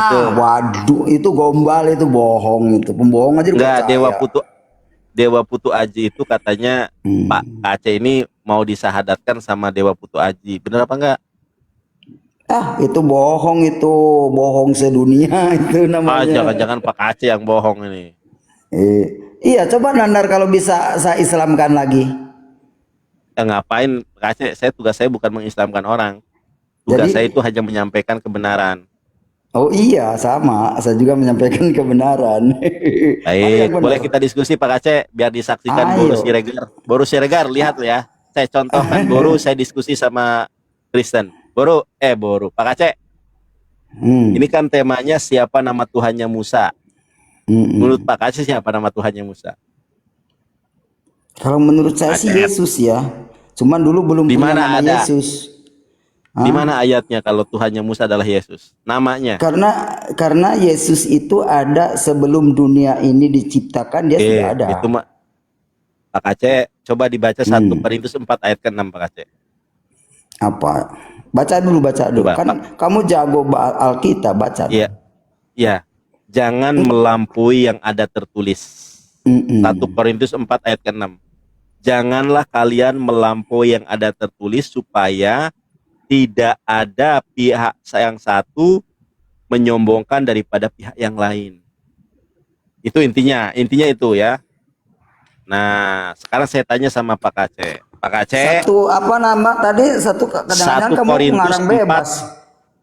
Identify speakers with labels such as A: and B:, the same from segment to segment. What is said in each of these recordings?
A: itu.
B: Waduh, itu gombal, itu bohong, itu pembohong aja
A: Enggak,
B: percaya.
A: Dewa Putu Aji itu katanya Pak
B: Hmm.
A: Aceh ini mau disahadatkan sama Dewa Putu Aji. Bener apa enggak?
B: Itu bohong sedunia itu
A: Ah,
B: namanya.
A: jangan-jangan Pak Aceh yang bohong ini.
B: Eh, iya, coba Nandar kalau bisa saya Islamkan lagi.
A: Ngapain Pak Aceh? Tugas saya bukan mengislamkan orang. Tugas
B: Jadi,
A: saya itu hanya menyampaikan kebenaran.
B: oh iya, sama. Saya juga menyampaikan kebenaran. Mana yang
A: Baik, boleh
B: benar?
A: kita diskusi Pak Aceh biar disaksikan Boru
B: Ayo.
A: Siregar. Boru Siregar, lihat ya. Saya contohkan Boru, saya diskusi sama Kristen. Boru, Pak Aceh. Ini
B: Hmm.
A: kan temanya siapa nama Tuhannya Musa. Menurut
B: Mm-mm.
A: Pak Aceh siapa nama Tuhannya Musa?
B: Kalau menurut saya sih
A: Aceh.
B: Yesus ya. Cuman dulu belum
A: Di
B: punya
A: mana
B: nama
A: ada?
B: Yesus.
A: Di
B: Hah?
A: mana ayatnya kalau Tuhannya Musa adalah Yesus? Namanya.
B: Karena Yesus itu ada sebelum dunia ini diciptakan, dia sudah ada.
A: Itu Pak Aceh, coba dibaca 1
B: Hmm.
A: Korintus 4 ayat ke-6 Pak Aceh.
B: Apa? Baca dulu.
A: Coba
B: Kan
A: Pak.
B: kamu jago Alkitab, baca
A: Iya,
B: dong.
A: iya. Jangan melampaui yang ada tertulis. 1
B: Mm-mm.
A: Korintus 4 ayat ke-6. Janganlah kalian melampaui yang ada tertulis supaya tidak ada pihak yang satu menyombongkan daripada pihak yang lain. Itu intinya itu ya. Nah, sekarang saya tanya sama Pak Aceh. Pak Aceh,
B: Satu apa nama tadi? Satu kadang-kadang
A: 1
B: kamu
A: Korintus
B: ngarang
A: 4,
B: bebas.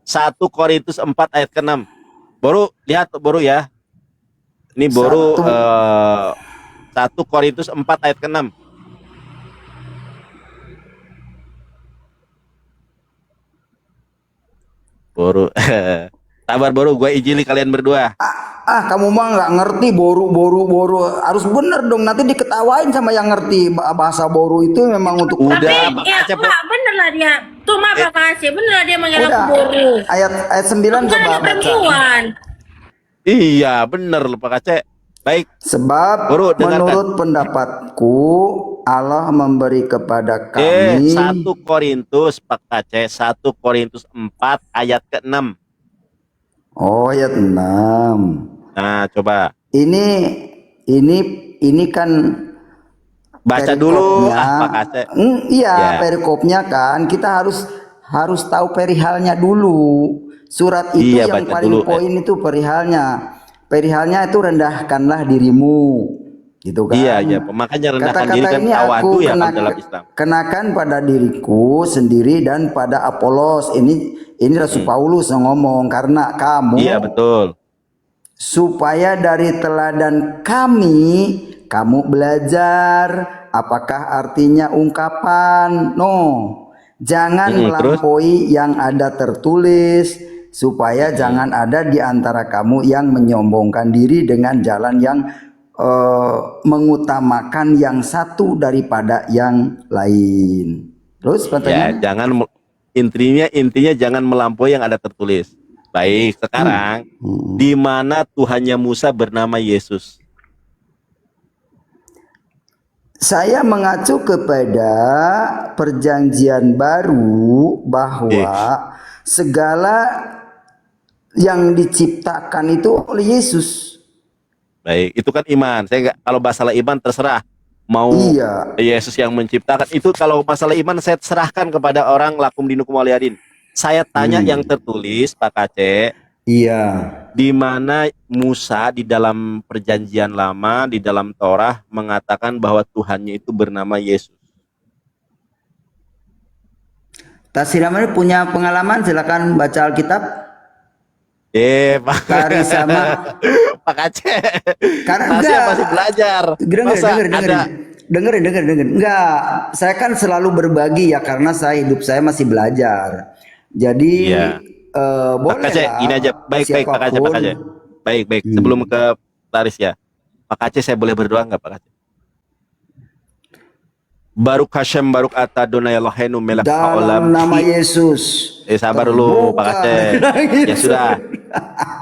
A: 1 Korintus 4 ayat ke-6. Boru, lihat Boru ya. Ini Boru
B: Satu
A: 1 Korintus 4 ayat ke-6. Boru. Sabar Boru, gue ijili kalian berdua.
B: kamu mah nggak ngerti boru harus bener dong, nanti diketawain sama yang ngerti bahasa boru itu memang untuk
A: Udah,
B: perempuan.
A: Pak
C: Ya
A: Aceh.
C: enggak bener lah dia. Tuh maaf
A: Eh,
C: Pak Kasih, bener lah dia manggil aku
B: Udah,
C: boru.
B: ayat 9
C: Bukan
B: coba
C: ada
B: baca.
C: perempuan.
A: iya, bener loh Pak Aceh. Baik,
B: Sebab
A: Boru dengarkan.
B: menurut pendapatku Allah memberi kepada kami.
A: 1 Korintus Pak Aceh, 1 Korintus 4 ayat ke-6.
B: Oh, ayat 6.
A: Nah, coba
B: Ini ini ini kan
A: baca dulu
B: perikopnya.
A: Pak Aceh.
B: Iya,
A: Ya,
B: perikopnya kan kita harus tahu perihalnya dulu. Surat itu
A: iya
B: yang
A: baca
B: paling
A: dulu.
B: poin itu perihalnya. Perihalnya itu rendahkanlah dirimu, gitu
A: Iya,
B: kan.
A: iya. Makanya rendahkan diri
B: Kata-kata
A: kan
B: ini
A: tawadu
B: aku
A: ya kalau dalam Islam.
B: kenakan pada diriku sendiri dan pada Apolos. Ini Rasul Paulus yang ngomong, karena
A: Iya,
B: kamu,
A: betul.
B: supaya dari teladan kami kamu belajar. Apakah artinya ungkapan? No, jangan
A: Terus?
B: melampaui yang ada tertulis, supaya jangan ada di antara kamu yang menyombongkan diri dengan jalan yang mengutamakan yang satu daripada yang lain. Terus
A: Ya,
B: katanya,
A: intinya jangan melampaui yang ada tertulis. Baik, sekarang di mana Tuhannya Musa bernama Yesus?
B: saya mengacu kepada perjanjian baru bahwa segala yang diciptakan itu oleh Yesus.
A: Baik, itu kan iman. Saya nggak, kalau masalah iman terserah. Mau
B: Iya.
A: Yesus yang menciptakan itu, kalau masalah iman saya serahkan kepada orang lakum dinukum waliyadin. Saya tanya yang tertulis Pak Aceh,
B: Iya.
A: di mana Musa di dalam perjanjian lama di dalam Torah mengatakan bahwa Tuhannya itu bernama Yesus.
B: Tasiraman punya pengalaman, silakan baca Alkitab.
A: Pak
B: Kari sama
A: Pak Aceh,
B: karena
A: saya
B: enggak.
A: masih belajar. Masa ada
B: Dengerin. Enggak, saya kan selalu berbagi ya, karena hidup saya masih belajar. Jadi
A: iya. Pak Aceh, ini aja.
B: bolehlah
A: Baik Pak Aceh, Pak
B: siapapun.
A: Aceh. Baik. Sebelum ke Laris ya, Pak Aceh, saya boleh berdoa nggak Pak Aceh? Baruk Hashem, Baruk Ata Donai Elohenu Melek Haolam.
B: Dalam nama Yesus.
A: Sabar dulu Pak
B: Terbuka
A: Aceh. Ya
B: Yesus.
A: sudah.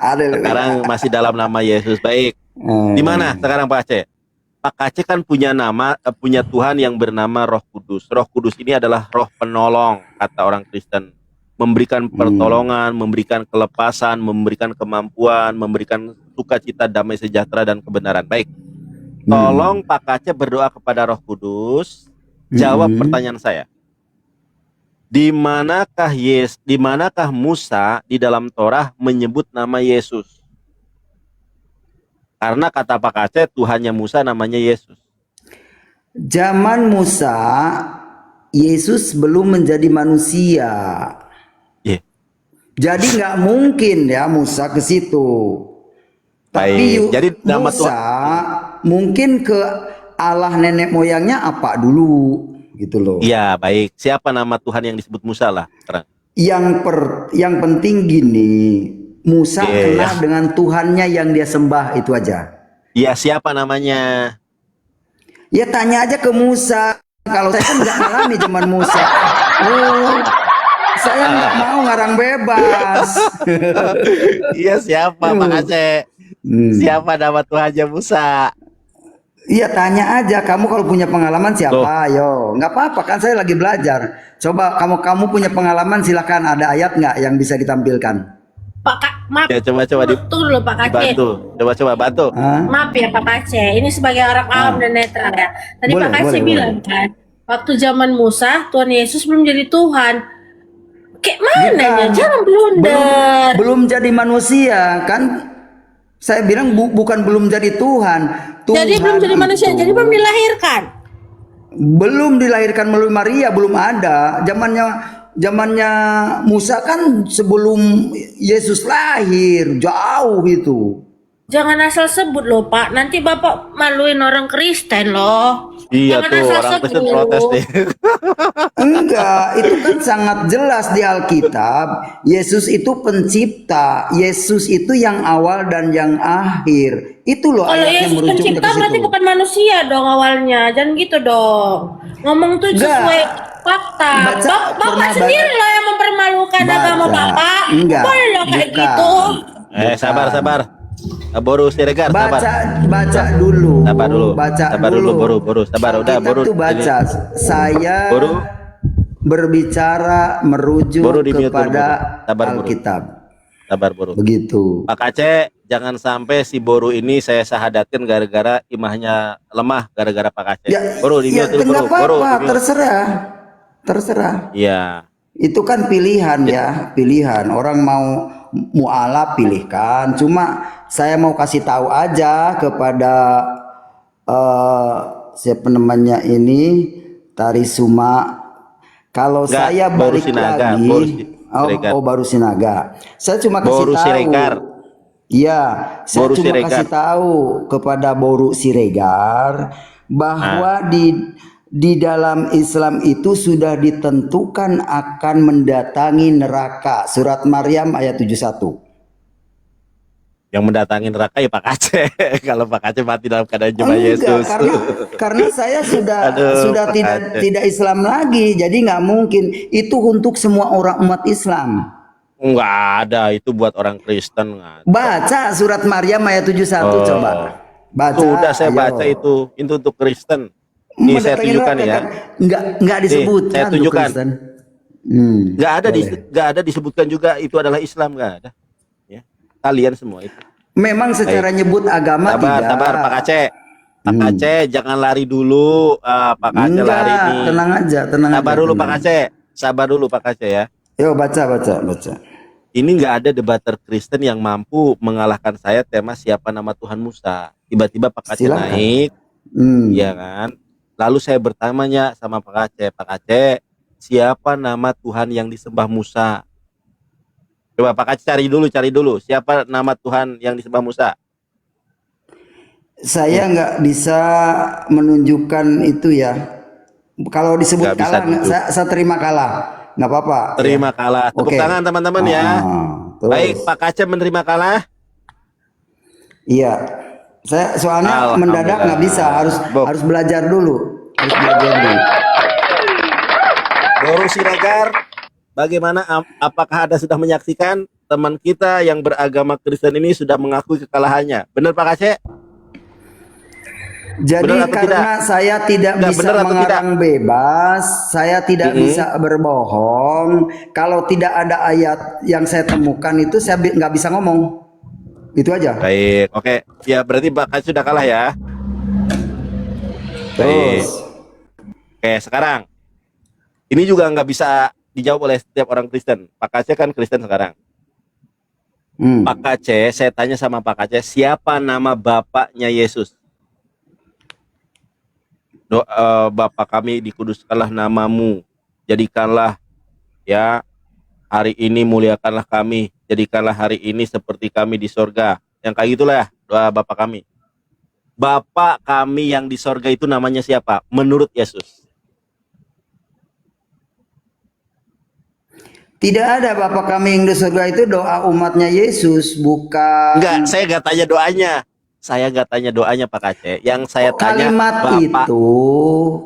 B: Haleluya.
A: Sekarang masih dalam nama Yesus. Baik. Di mana sekarang Pak Aceh? Pak Aceh kan punya Tuhan yang bernama Roh Kudus. Roh Kudus ini adalah roh penolong kata orang Kristen. memberikan pertolongan, memberikan kelepasan, memberikan kemampuan, memberikan sukacita, damai sejahtera dan kebenaran. Baik, tolong Pak Kace berdoa kepada Roh Kudus. Jawab pertanyaan saya. Di manakah Musa di dalam Torah menyebut nama Yesus? Karena kata Pak Kace Tuhannya Musa namanya Yesus.
B: Zaman Musa, Yesus belum menjadi manusia.
A: Yeah.
B: Jadi nggak mungkin ya Musa ke situ. Tapi
A: Baik, jadi nama
B: Musa mungkin ke Allah nenek moyangnya apa dulu gitu loh.
A: Iya, baik. Siapa nama Tuhan yang disebut Musa lah? Terang.
B: Yang penting gini, Musa kenal
A: ya.
B: dengan Tuhannya yang dia sembah, itu aja.
A: Iya, siapa namanya?
B: Ya tanya aja ke Musa. Kalau saya kan nggak ngalami zaman Musa. Saya nggak mau ngarang bebas.
A: Iya, siapa Pak Kace? Siapa nama Tuhannya Musa?
B: Iya tanya aja, kamu kalau punya pengalaman siapa? Ayo, nggak apa-apa kan saya lagi belajar. Coba kamu punya pengalaman, silakan, ada ayat nggak yang bisa ditampilkan?
C: Maaf.
A: Ya, coba
C: Tunggu dulu Pak Kace.
A: dibantu. Coba bantu.
C: Maaf ya Pak Kace, ini sebagai orang awam dan netral ya. Tadi
B: Boleh,
C: Pak Kace bilang kan, waktu zaman Musa Tuhan Yesus belum jadi Tuhan. Kayak mana ya? Jangan blunder.
B: Belum jadi manusia kan? Saya bilang bukan belum jadi Tuhan.
C: Jadi belum jadi manusia, jadi belum dilahirkan.
B: Belum dilahirkan melalui Maria, belum ada. Zamannya Musa kan sebelum Yesus lahir, jauh itu.
C: Jangan asal sebut loh Pak, nanti Bapak maluin orang Kristen loh.
A: Iya
C: Jangan
A: tuh,
C: asal
A: orang Kristen
C: sebut.
A: protes deh.
B: Enggak, itu kan sangat jelas di Alkitab. Yesus itu pencipta, Yesus itu yang awal dan yang akhir. Itu loh
C: Kalau
B: ayatnya
C: Yesus
B: merujuk
C: pencipta
B: dari
C: berarti
B: situ.
C: bukan manusia dong awalnya, jangan gitu dong. Ngomong tuh
B: Enggak.
C: sesuai fakta. Bapak
B: Pernah
C: sendiri loh yang mempermalukan agama Bapak.
B: Enggak,
C: Boleh loh kayak
B: bukan.
C: gitu.
A: Sabar. Boru Siregar, sabar.
B: Baca dulu.
A: Sabar dulu.
B: Baca
A: Sabar dulu, Boru. Sabar, udah,
B: Alkitab
A: Boru.
B: tuh baca. Saya
A: Boru.
B: berbicara merujuk
A: Boru di mute dulu,
B: kepada
A: Boru. Sabar, Boru.
B: Alkitab.
A: Sabar, Boru.
B: Begitu.
A: Pak Kace, jangan sampai si Boru ini saya sahadatin gara-gara imahnya lemah gara-gara Pak Kace. Boru di mute dulu,
B: enggak
A: Boru.
B: apa-apa, terserah.
A: Iya.
B: Itu kan pilihan ya, pilihan. Orang mau mualaf pilihkan. Cuma saya mau kasih tahu aja kepada siapa namanya ini, Tari Suma. Kalau
A: Enggak,
B: saya
A: Boru
B: balik
A: Sinaga,
B: lagi,
A: Boru Siregar.
B: Baru Sinaga. Saya cuma kasih
A: Boru
B: tahu.
A: Siregar.
B: Iya, saya
A: Boru
B: cuma
A: Siregar.
B: kasih tahu kepada Boru Siregar bahwa di dalam Islam itu sudah ditentukan akan mendatangi neraka. Surat Maryam ayat 71.
A: Yang mendatangi neraka ya Pak Kace. Kalau Pak Kace mati dalam keadaan jemaah
B: Enggak,
A: Yesus.
B: karena saya sudah
A: Aduh, Pak
B: tidak Islam lagi, jadi nggak mungkin. Itu untuk semua orang umat Islam.
A: Enggak ada, itu buat orang Kristen.
B: Baca surat Maryam ayat 71 coba. Baca.
A: Sudah saya
B: ayo.
A: baca itu untuk Kristen. Ini saya
B: Mendatangi
A: tunjukkan
B: neraka
A: ya.
B: kan? Enggak disebutkan
A: saya
B: untuk
A: tunjukkan.
B: Kristen.
A: Nggak ada disebutkan juga itu adalah Islam, nggak ada. Ya. Kalian semua itu.
B: Memang secara nyebut agama tidak.
A: Sabar Pak Kace. Pak Kace jangan lari dulu. Pak Kace
B: Enggak,
A: lari nih.
B: tenang aja.
A: Sabar dulu Pak Kace. Sabar dulu Pak Kace ya.
B: Yo baca.
A: Ini nggak ada debater Kristen yang mampu mengalahkan saya tema siapa nama Tuhan Musa. Tiba-tiba Pak Kace
B: Silakan.
A: naik, ya kan? Lalu saya bertanya sama Pak Kace, siapa nama Tuhan yang disembah Musa? Coba Pak Kace cari dulu, siapa nama Tuhan yang disembah Musa?
B: Saya nggak bisa menunjukkan itu ya. Kalau disebut
A: Nggak bisa
B: kalah, saya terima kalah. Nggak apa-apa.
A: Terima kalah. Tepuk
B: Oke.
A: tangan teman-teman ya.
B: Terus.
A: Baik, Pak Kace menerima kalah.
B: Iya. Saya soalnya mendadak nggak bisa, harus belajar dulu.
A: Boru Siregar, bagaimana? Apakah Anda sudah menyaksikan teman kita yang beragama Kristen ini sudah mengakui kekalahannya? Benar Pak Kace?
B: Jadi
A: Benar atau tidak?
B: karena saya tidak
A: Enggak,
B: bisa
A: benar atau tidak?
B: mengarang bebas, saya tidak bisa berbohong. Kalau tidak ada ayat yang saya temukan itu saya nggak bisa ngomong. Itu aja.
A: Baik, oke. Ya berarti Pak Kaceh sudah kalah ya. Baik.
B: Terus,
A: Oke, sekarang ini juga nggak bisa dijawab oleh setiap orang Kristen. Pak Kaceh kan Kristen sekarang. Pak Kaceh, saya tanya sama Pak Kaceh, siapa nama bapaknya Yesus? Bapa kami dikuduskanlah namamu, jadikanlah ya hari ini muliakanlah kami, jadikanlah hari ini seperti kami di sorga. Yang kayak gitulah ya, doa Bapa kami. Bapa kami yang di sorga itu namanya siapa? Menurut Yesus.
B: tidak ada Bapa kami yang di surga itu doa umatnya Yesus, bukan.
A: Enggak, saya nggak tanya doanya. Saya nggak tanya doanya Pak Kaceh. Yang saya tanya Bapak.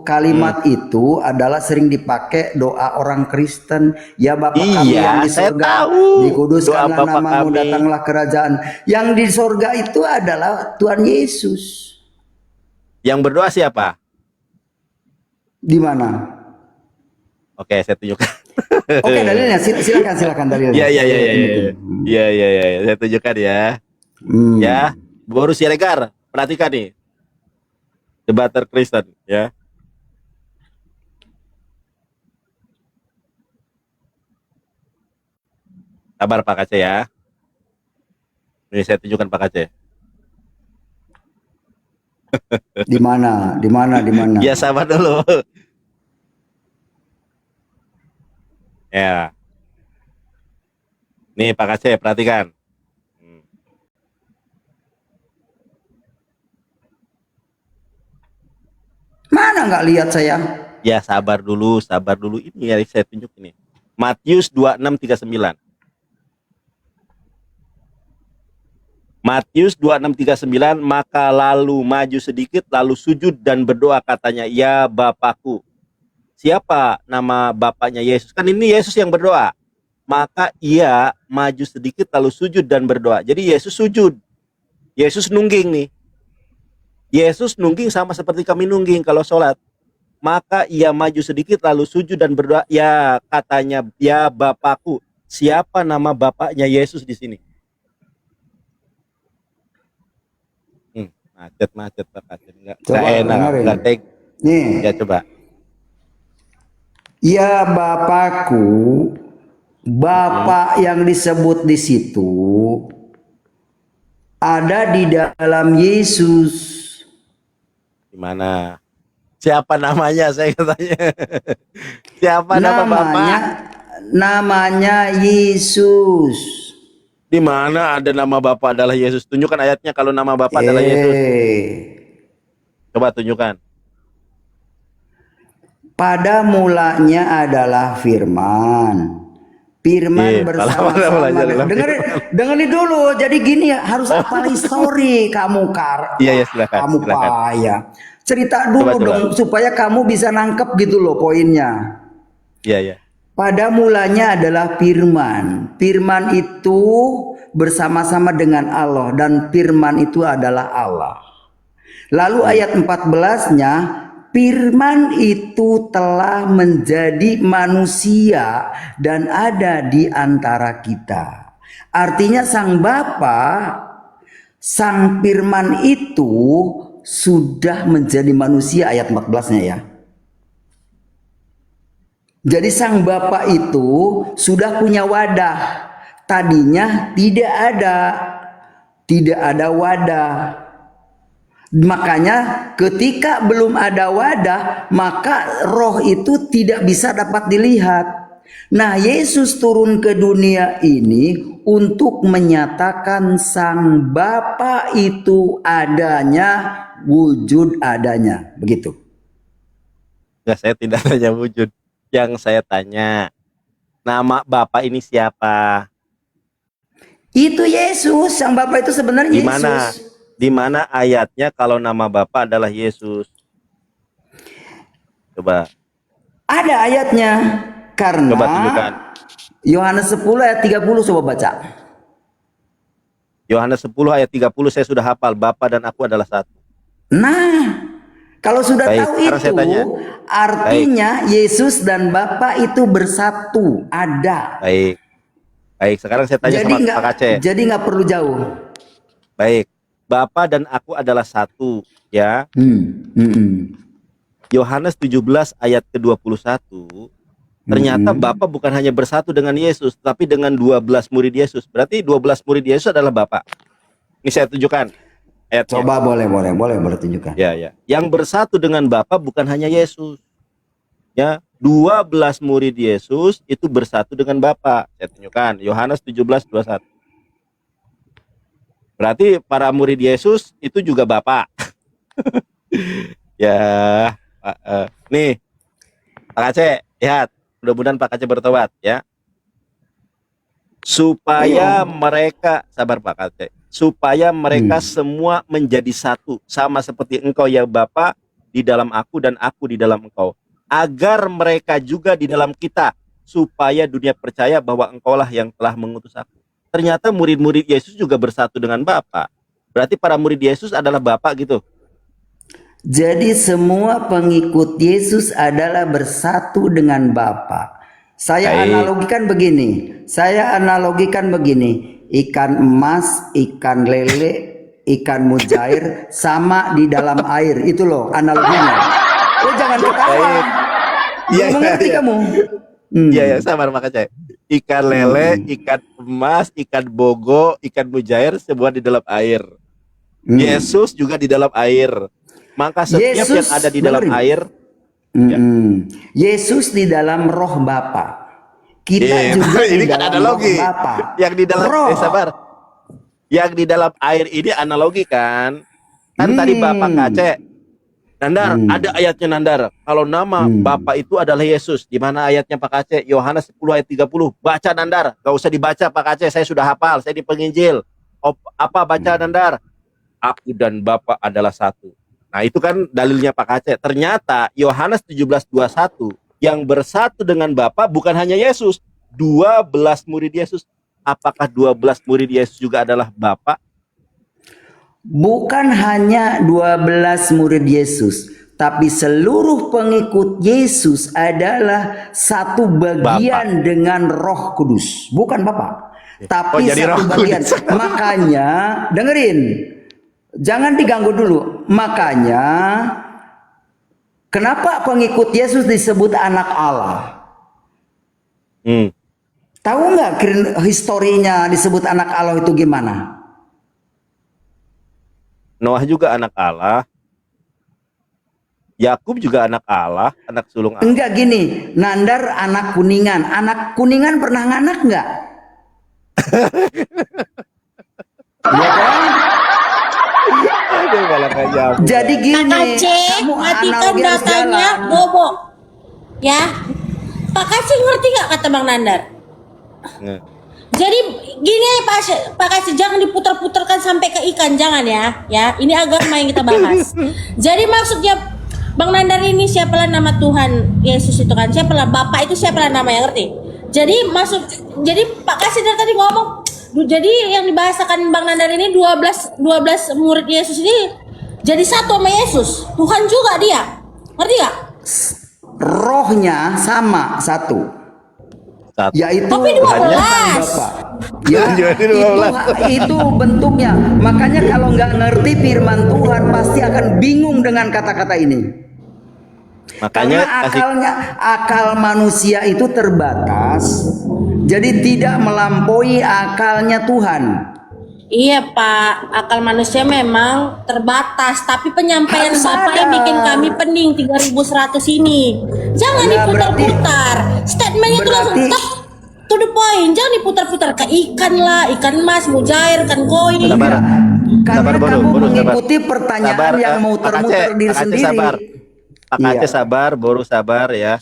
B: Kalimat itu adalah sering dipakai doa orang Kristen. Ya Bapa kami yang
A: Iya,
B: di
A: saya
B: surga,
A: tahu.
B: dikuduskanlah
A: Doa Bapa
B: namamu,
A: kami.
B: datanglah kerajaan. Yang di surga itu adalah Tuhan Yesus.
A: Yang berdoa siapa?
B: Di mana?
A: Oke, saya tunjukkan.
B: Oke, dalilnya silakan dalilnya.
A: Iya. Saya tunjukkan ya. Ya, Boru Siregar, perhatikan nih. Debater Kristen, ya. Sabar Pak Kaceh ya. Ini saya tunjukkan Pak Kaceh.
B: Di mana?
A: Ya, sabar dulu. Ya. Nih Pak Kaceh, perhatikan.
B: Mana nggak lihat saya?
A: Ya, sabar dulu. Ini yang saya tunjuk ini. Matius 26:39. Matius 26:39, maka lalu maju sedikit, lalu sujud dan berdoa katanya, ya Bapakku. Siapa nama bapaknya Yesus? Kan ini Yesus yang berdoa. Maka ia maju sedikit lalu sujud dan berdoa. Jadi Yesus sujud. Yesus nungging nih. Yesus nungging sama seperti kami nungging kalau sholat. Maka ia maju sedikit lalu sujud dan berdoa. Ya, katanya, ya Bapakku. Siapa nama bapaknya Yesus di sini? Macet Pak Kaceh. Nggak enak. Nggak teg.
B: Nih.
A: Ya, coba.
B: Ya Bapakku, Bapak yang disebut di situ ada di dalam Yesus.
A: Di mana? Siapa namanya? Saya tanya. Siapa nama Bapak?
B: Namanya Yesus.
A: Di mana ada nama Bapak adalah Yesus? Tunjukkan ayatnya kalau nama Bapak adalah Yesus. Coba tunjukkan.
B: Pada mulanya adalah firman. Firman bersama-sama. Dengerin dulu. Jadi gini ya, harus hafal histori kamu
A: Iya, silakan.
B: Kamu payah. Cerita dulu dong supaya kamu bisa nangkep gitu loh poinnya.
A: Iya.
B: Pada mulanya adalah firman. Firman itu bersama-sama dengan Allah dan firman itu adalah Allah. Lalu ayat 14-nya, firman itu telah menjadi manusia dan ada di antara kita. Artinya sang Bapa, sang firman itu sudah menjadi manusia, ayat 14-nya ya. Jadi sang Bapa itu sudah punya wadah. Tadinya tidak ada wadah. Makanya ketika belum ada wadah, maka roh itu tidak bisa dapat dilihat. Nah, Yesus turun ke dunia ini untuk menyatakan sang Bapa itu adanya, wujud adanya. Begitu.
A: Ya, saya tidak tanya wujud. Yang saya tanya, nama Bapak ini siapa?
B: Itu Yesus, sang Bapa itu sebenarnya Yesus.
A: Di mana ayatnya kalau nama Bapa adalah Yesus? Coba.
B: Ada ayatnya. Karena
A: coba tunjukkan.
B: Yohanes 10 ayat 30 coba baca.
A: Yohanes 10 ayat 30 saya sudah hafal. Bapa dan aku adalah satu.
B: Nah, kalau sudah
A: Baik,
B: tahu
A: sekarang saya
B: itu,
A: tanya.
B: artinya Yesus dan Bapa itu bersatu, ada.
A: Baik. Baik, sekarang saya tanya
B: Jadi
A: sama
B: nggak,
A: Pak Aceh.
B: jadi nggak perlu jauh.
A: Baik. Bapa dan aku adalah satu, ya.
B: Hmm, hmm, hmm,
A: Yohanes 17 ayat ke-21. Ternyata
B: hmm.
A: Bapa bukan hanya bersatu dengan Yesus, tapi dengan 12 murid Yesus. Berarti 12 murid Yesus adalah Bapa. Ini saya tunjukkan ayatnya.
B: Coba boleh tunjukkan.
A: Ya, ya. Yang bersatu dengan Bapa bukan hanya Yesus. Ya, 12 murid Yesus itu bersatu dengan Bapa. Saya tunjukkan Yohanes 17:21. Berarti para murid Yesus itu juga Bapa. Ya, nih Pak Aceh, lihat. Mudah-mudahan Pak Aceh bertobat, ya. Supaya mereka, sabar Pak Aceh, supaya mereka semua menjadi satu, sama seperti Engkau ya Bapa di dalam aku dan aku di dalam Engkau, agar mereka juga di dalam kita, supaya dunia percaya bahwa Engkaulah yang telah mengutus aku. Ternyata murid-murid Yesus juga bersatu dengan Bapa. Berarti para murid Yesus adalah Bapa gitu.
B: Jadi semua pengikut Yesus adalah bersatu dengan Bapa. Saya analogikan begini. Ikan emas, ikan lele, ikan mujair sama di dalam air. Itu loh analoginya. Jangan ketawa.
A: Iya,
B: Mengerti kamu?
A: Iya, ya, sabar Pak Aceh. Ikan lele, ikan emas, ikan bogo, ikan mujair semua di dalam air. Yesus juga di dalam air. Maka setiap
B: Yesus,
A: yang ada di dalam air,
B: Yesus di dalam roh Bapa. Kita juga
A: ini
B: di
A: kan
B: dalam
A: analogi.
B: roh Bapa.
A: Yang di dalam
B: roh.
A: sabar. Yang di dalam air ini analogi kan? Kan tadi Bapak Aceh. Nandar, ada ayatnya Nandar. Kalau nama Bapa itu adalah Yesus. Di mana ayatnya Pak Aceh? Yohanes 10 ayat 30. Baca Nandar. Gak usah dibaca Pak Aceh, saya sudah hafal, saya di penginjil. Apa baca Nandar? Aku dan Bapa adalah satu. Nah, itu kan dalilnya Pak Aceh. Ternyata Yohanes 17:21 yang bersatu dengan Bapa bukan hanya Yesus, 12 murid Yesus. Apakah 12 murid Yesus juga adalah Bapa?
B: Bukan hanya 12 murid Yesus, tapi seluruh pengikut Yesus adalah satu bagian dengan Roh Kudus. Bukan Bapa, tapi satu bagian. Makanya dengerin. Jangan diganggu dulu. Makanya kenapa pengikut Yesus disebut anak Allah? Tahu nggak historinya disebut anak Allah itu gimana?
A: Noah juga anak Allah. Yakub juga anak Allah, anak sulung Allah.
B: Enggak gini, Nandar anak Kuningan. Anak Kuningan pernah nganak nggak? Ya kan?
A: Aduh, malah gak nyambung.
B: Jadi gini,
C: Pak Aceh,
B: kamu
C: matikan
B: analogi harus
C: datanya,
B: jalan.
C: bobo. Ya, Pak Aceh ngerti nggak kata Bang Nandar? Jadi gini Pak Aceh, jangan diputar-putarkan sampai ke ikan, jangan ya. Ya, ini agama yang kita bahas. Jadi maksudnya Bang Nandar ini siapalah nama Tuhan Yesus itu kan? Siapalah Bapak itu siapalah namanya, ngerti? Jadi jadi Pak Aceh dari tadi ngomong, jadi yang dibahasakan Bang Nandar ini 12 murid Yesus ini jadi satu sama Yesus. Tuhan juga dia. Ngerti gak?
B: Rohnya sama satu. Yaitu
C: tapi 12.
B: Bapak. Ya, itu bentuknya. Makanya kalau nggak ngerti firman Tuhan pasti akan bingung dengan kata-kata ini.
A: Makanya
B: karena akal manusia itu terbatas, jadi tidak melampaui akalnya Tuhan.
C: Iya Pak, akal manusia memang terbatas, tapi penyampaian
B: Harus
C: Bapak yang
B: ada.
C: bikin kami pening 3100 ini. Jangan
B: Ya,
C: diputar-putar. Statementnya itu langsung
B: berarti-
C: tak to the point. Jangan diputar-putar ke ikan lah, ikan emas, mujair, ikan koi.
A: Sabar.
B: Karena
A: Sabar,
B: kamu
A: Boru,
B: mengikuti pertanyaan yang
A: Pak
B: muter-muter
A: Aceh,
B: diri
A: Pak Aceh
B: sendiri.
A: sabar. Pak
B: Iya.
A: Aceh sabar, Boru sabar ya.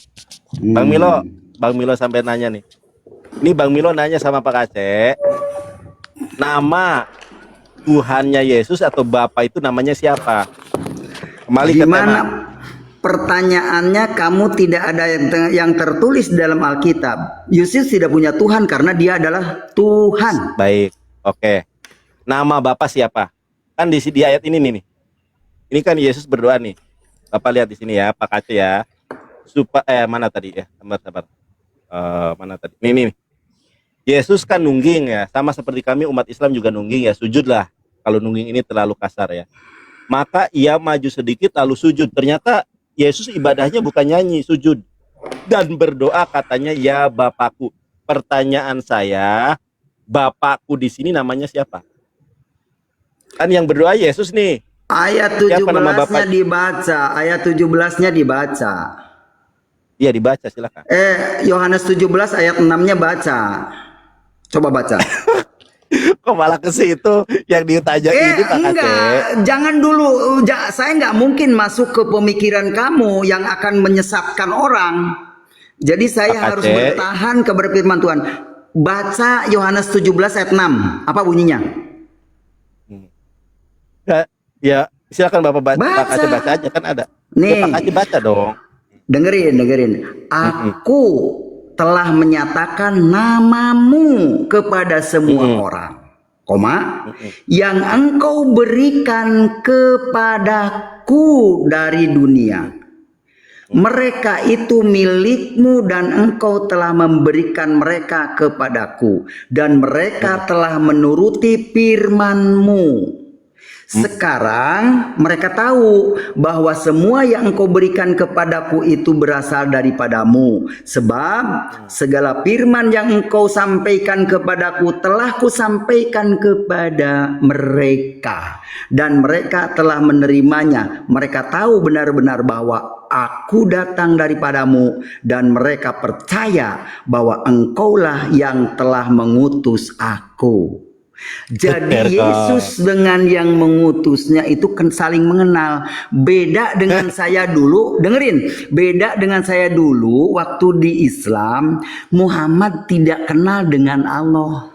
A: Bang Milo sampai nanya nih. Ini Bang Milo nanya sama Pak Aceh. Nama Tuhannya Yesus atau Bapa itu namanya siapa? Kembali ke
B: Gimana
A: tema.
B: pertanyaannya? Kamu tidak ada yang tertulis dalam Alkitab. Yesus tidak punya Tuhan karena dia adalah Tuhan.
A: Baik, oke. Nama Bapa siapa? Kan di ayat ini nih. Ini kan Yesus berdoa nih. Bapak lihat di sini ya, Pak Kace ya. Mana tadi ya? Sabar. Mana tadi? Nih. Yesus kan nungging ya, sama seperti kami umat Islam juga nungging ya, sujudlah. Kalau nungging ini terlalu kasar ya. Maka ia maju sedikit lalu sujud. Ternyata Yesus ibadahnya bukan nyanyi, sujud. Dan berdoa katanya, ya Bapakku. Pertanyaan saya, Bapakku di sini namanya siapa? Kan yang berdoa Yesus nih.
B: Ayat
A: Siapa nama
B: 17-nya
A: Bapak?
B: dibaca, ayat 17-nya dibaca.
A: Iya dibaca silakan.
B: Yohanes 17 ayat 6-nya baca. Coba baca.
A: Kok malah ke situ yang ditanya ini Pak Kace?
B: Enggak, jangan dulu. Saya nggak mungkin masuk ke pemikiran kamu yang akan menyesatkan orang. Jadi saya
A: Pak
B: harus
A: Kace.
B: bertahan kepada firman Tuhan. Baca Yohanes 17 ayat 6. Apa bunyinya?
A: Ya, silakan Bapak
B: Baca.
A: Pak Kace baca aja kan ada.
B: Nih.
A: Ya, Pak Kace baca dong.
B: Dengerin. Aku telah menyatakan namamu kepada semua orang, yang engkau berikan kepadaku dari dunia. Mereka itu milikmu dan engkau telah memberikan mereka kepadaku, dan mereka telah menuruti firman-Mu. Sekarang mereka tahu bahwa semua yang engkau berikan kepadaku itu berasal daripadamu. Sebab segala firman yang engkau sampaikan kepadaku telah kusampaikan kepada mereka. Dan mereka telah menerimanya. Mereka tahu benar-benar bahwa aku datang daripadamu. Dan mereka percaya bahwa engkaulah yang telah mengutus aku. Jadi Yesus dengan yang mengutusnya itu kan saling mengenal. Beda dengan saya dulu, dengerin. Beda dengan saya dulu waktu di Islam, Muhammad tidak kenal dengan Allah.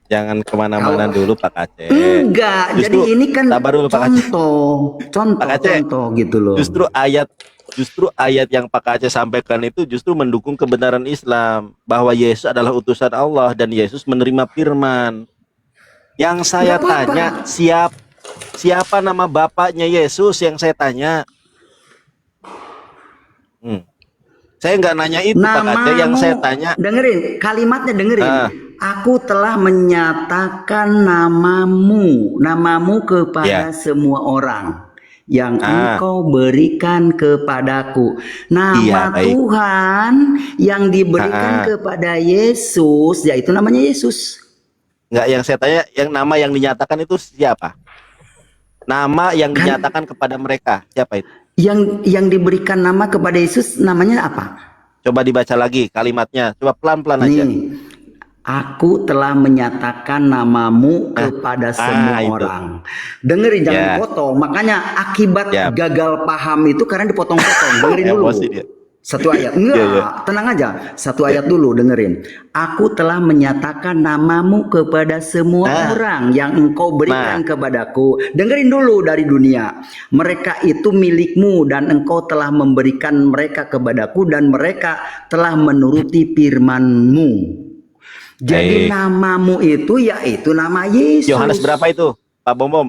A: Jangan kemana-mana dulu Pak Kace.
B: Enggak, jadi ini kan
A: sabar dulu, Pak Kace.
B: contoh gitu loh.
A: Justru ayat yang Pak Kace sampaikan itu justru mendukung kebenaran Islam bahwa Yesus adalah utusan Allah dan Yesus menerima firman. Yang saya tanya siapa nama bapaknya Yesus yang saya tanya. Saya nggak nanya itu Pak Kace, yang saya tanya.
B: Dengerin kalimatnya, dengerin. Aku telah menyatakan namamu kepada semua orang yang engkau berikan kepadaku. Nama Tuhan yang diberikan kepada Yesus, yaitu namanya Yesus.
A: Enggak, yang saya tanya, yang nama yang dinyatakan itu siapa? Nama yang dinyatakan kepada mereka, siapa itu?
B: Yang diberikan nama kepada Yesus namanya apa?
A: Coba dibaca lagi kalimatnya, coba pelan-pelan aja.
B: Aku telah menyatakan namamu kepada semua orang. Dengerin, jangan dipotong. Makanya akibat gagal paham itu karena dipotong-potong. Dengerin dulu. Satu ayat. Enggak, tenang aja. Satu ayat dulu, dengerin. Aku telah menyatakan namamu kepada semua orang yang engkau berikan kepadaku. Dengerin dulu dari dunia. Mereka itu milikmu dan engkau telah memberikan mereka kepadaku dan mereka telah menuruti firman-Mu. Jadi namamu itu yaitu nama Yesus.
A: Yohanes berapa itu? Pak Bom,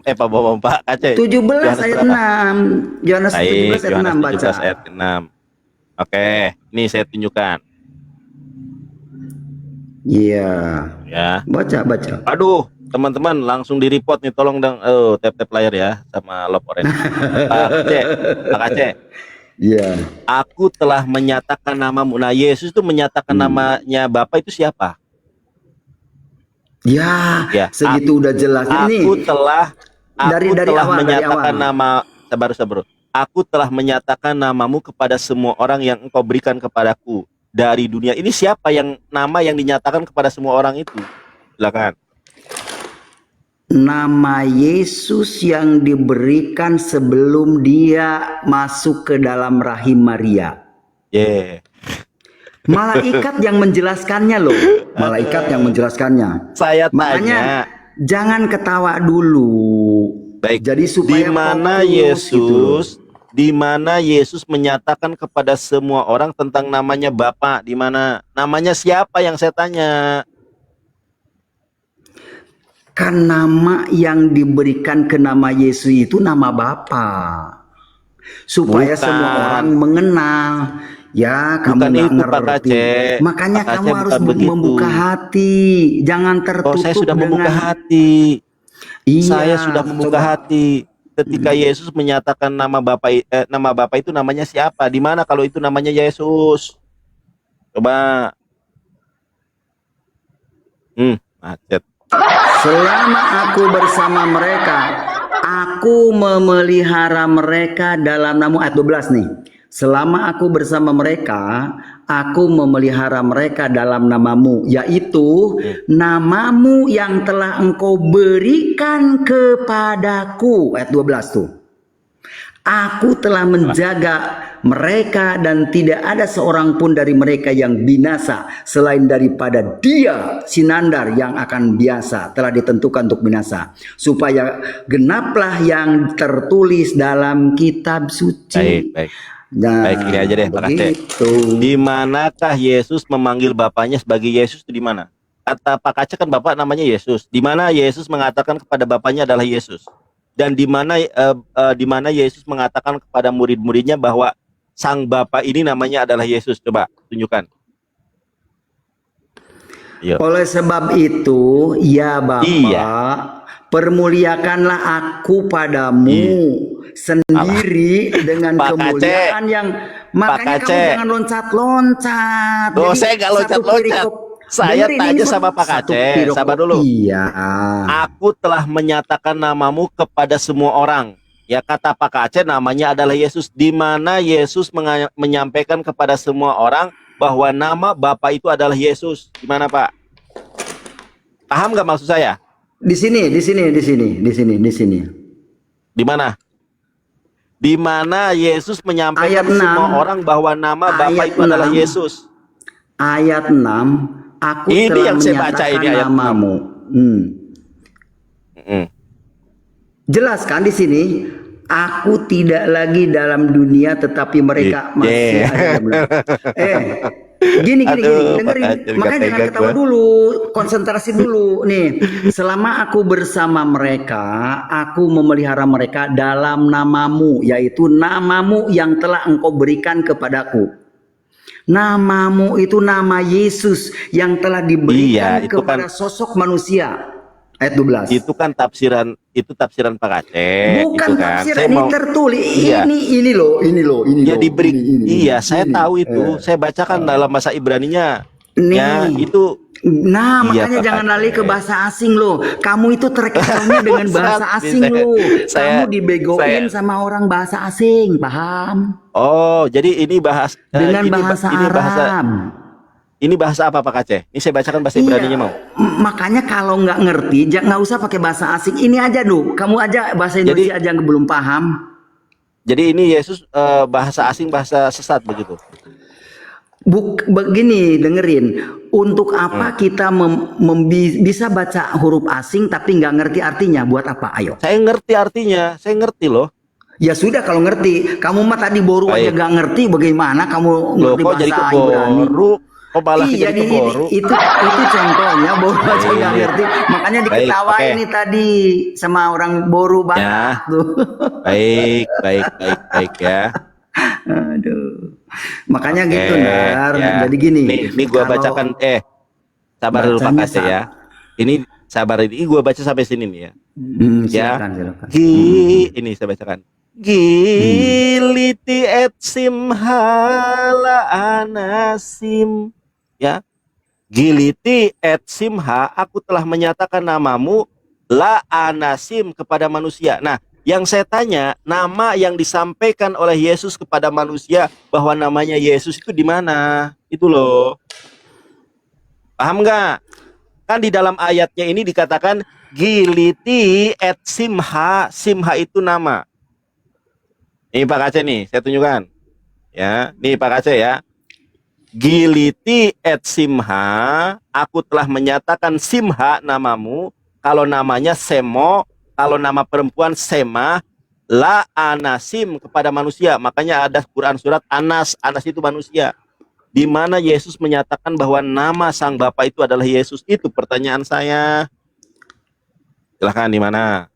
A: Pak Kace.
B: 17 ayat 6. Yohanes 17 ayat 6 baca.
A: 17 ayat 6. Oke, ini saya tunjukkan.
B: Iya.
A: Ya.
B: Baca.
A: Aduh, teman-teman langsung di-report nih, tolong dong tap layar ya sama Love Orange. Pak Kace.
B: Iya.
A: Aku telah menyatakan namamu. Nah, Yesus itu menyatakan namanya Bapa itu siapa?
B: Ya, segitu udah jelas ini.
A: Aku telah
B: awal,
A: menyatakan nama sabar. Aku telah menyatakan namamu kepada semua orang yang engkau berikan kepadaku dari dunia. Ini siapa yang nama yang dinyatakan kepada semua orang itu? Silakan.
B: Nama Yesus yang diberikan sebelum dia masuk ke dalam rahim Maria. Malaikat yang menjelaskannya loh. Malaikat yang menjelaskannya. Makanya jangan ketawa dulu.
A: Baik.
B: Jadi supaya
A: di mana Yesus menyatakan kepada semua orang tentang namanya Bapa, di mana namanya siapa yang saya tanya?
B: Kan nama yang diberikan ke nama Yesus itu nama Bapa. Supaya semua orang
A: Bukan.
B: mengenal. Ya, kamu
A: Bukan
B: nggak
A: itu, Pak
B: ngerti.
A: Kacek.
B: Makanya
A: Pak
B: kamu
A: Kacek
B: harus
A: bukan begitu.
B: membuka hati. Jangan
A: Oh, saya
B: tertutup
A: sudah membuka
B: dengan
A: hati. Saya
B: iya,
A: sudah membuka
B: coba.
A: hati. Ketika Yesus menyatakan nama Bapa itu namanya siapa? Di mana kalau itu namanya Yesus? Coba. Macet.
B: Selama aku bersama mereka, aku memelihara mereka dalam nama ayat 12 nih. Selama aku bersama mereka, aku memelihara mereka dalam namamu, yaitu namamu yang telah engkau berikan kepadaku. Ayat 12 tuh. Aku telah menjaga mereka dan tidak ada seorang pun dari mereka yang binasa selain daripada dia Sinandar yang akan biasa telah ditentukan untuk binasa, supaya genaplah yang tertulis dalam kitab suci.
A: Baik.
B: Nah,
A: Baik, ini aja deh, Pak Kacek.
B: begitu.
A: Di manakah Yesus memanggil Bapaknya sebagai Yesus itu di mana? Kata Pak Kacek kan Bapak namanya Yesus. Di mana Yesus mengatakan kepada Bapaknya adalah Yesus? Dan di mana Yesus mengatakan kepada murid-muridnya bahwa Sang Bapa ini namanya adalah Yesus? Coba tunjukkan. Yo.
B: Oleh sebab itu, ya Bapa,
A: Iya.
B: permuliakanlah aku padamu sendiri dengan
A: Pak
B: kemuliaan
A: Kacek.
B: yang makanya
A: Pak
B: kamu
A: Kacek.
B: jangan loncat-loncat.
A: Oh,
B: Jadi,
A: saya nggak
B: satu
A: loncat-loncat.
B: perikop.
A: Saya
B: Dengerin,
A: tanya
B: ini
A: sama Pak
B: satu
A: Kacek.
B: perikop.
A: Sabar dulu.
B: Iya.
A: Aku telah menyatakan namamu kepada semua orang. Ya, kata Pak Kacek namanya adalah Yesus. Di mana Yesus menyampaikan kepada semua orang bahwa nama Bapa itu adalah Yesus. Di mana, Pak? Paham nggak maksud saya?
B: Di sini.
A: Di mana? Di mana Yesus menyampaikan
B: Ayat 6.
A: semua orang bahwa nama Bapa
B: Ayat
A: itu adalah
B: 6.
A: Yesus.
B: Ayat 6. Aku
A: Ini
B: telah
A: yang saya baca,
B: menyatakan
A: ini ayat 6.
B: namamu. Jelas kan di sini? Aku tidak lagi dalam dunia, tetapi mereka masih ada dalam dunia. Gini,
A: Aduh,
B: dengerin.
A: Pak Kacek,
B: Makanya jangan
A: pegang
B: ketawa
A: gua.
B: dulu, konsentrasi dulu. Nih, selama aku bersama mereka, aku memelihara mereka dalam namamu, yaitu namamu yang telah engkau berikan kepadaku. Namamu itu nama Yesus yang telah diberikan
A: Itu
B: kepada
A: kan-
B: sosok manusia. Ayat 12.
A: Itu kan tafsiran Pak Kacek.
B: Bukan
A: itu kan.
B: tafsir,
A: Saya
B: ini
A: mau
B: tertulis.
A: Iya.
B: Ini loh.
A: ya diberi. Iya, saya
B: ini.
A: tahu itu. Saya bacakan dalam bahasa Ibraninya.
B: Nih.
A: Ya, itu.
B: Nah,
A: Iya,
B: makanya
A: Pak
B: jangan
A: Kacek.
B: lari ke bahasa asing loh. Kamu itu terkecohnya dengan bahasa asing loh. Kamu dibegoin sama orang bahasa asing, paham?
A: Oh, jadi ini
B: Dengan bahasa Arab.
A: Ini bahasa apa, Pak Kacek? Ini saya bacakan bahasa Ibraninya mau.
B: Makanya kalau nggak ngerti, nggak usah pakai bahasa asing. Ini aja dulu. Kamu aja bahasa Indonesia aja yang belum paham.
A: Jadi ini Yesus bahasa asing, bahasa sesat begitu.
B: Begini, dengerin. Untuk apa kita bisa baca huruf asing tapi nggak ngerti artinya? Buat apa? Ayo.
A: Saya ngerti artinya. Saya ngerti loh.
B: Ya sudah kalau ngerti. Kamu mah tadi boru aja nggak ngerti. Bagaimana kamu
A: Loh,
B: ngerti
A: kok jadi
B: bahasa
A: ke
B: Ibrani?
A: boru? Kok malah
B: Iya,
A: jadi ke boru?
B: itu contohnya boru aja nggak ngerti. Makanya diketawain nih tadi sama orang boru banget tuh.
A: Baik ya.
B: Aduh. Makanya gitu, Dar.
A: Ya.
B: Jadi gini.
A: Nih gua bacakan sabar dulu Pak Kacek ya. Ini sabar, ini gua baca sampai sini nih ya.
B: Silakan.
A: Ini saya bacakan. Giliti et simhala anasim. Ya. Giliti et simha, aku telah menyatakan namamu la anasim kepada manusia. Nah, yang saya tanya, nama yang disampaikan oleh Yesus kepada manusia bahwa namanya Yesus itu di mana? Itu loh. Paham nggak? Kan di dalam ayatnya ini dikatakan Giliti et simha. Simha itu nama. Ini Pak Kacek nih, saya tunjukkan. Ya, nih Pak Kacek ya. Giliti et simha, aku telah menyatakan simha namamu. Kalau namanya Semo, kalau nama perempuan Sema, la anasim kepada manusia. Makanya ada Quran surat Anas. Anas itu manusia. Di mana Yesus menyatakan bahwa nama Sang Bapa itu adalah Yesus. Itu pertanyaan saya. Silahkan, di mana?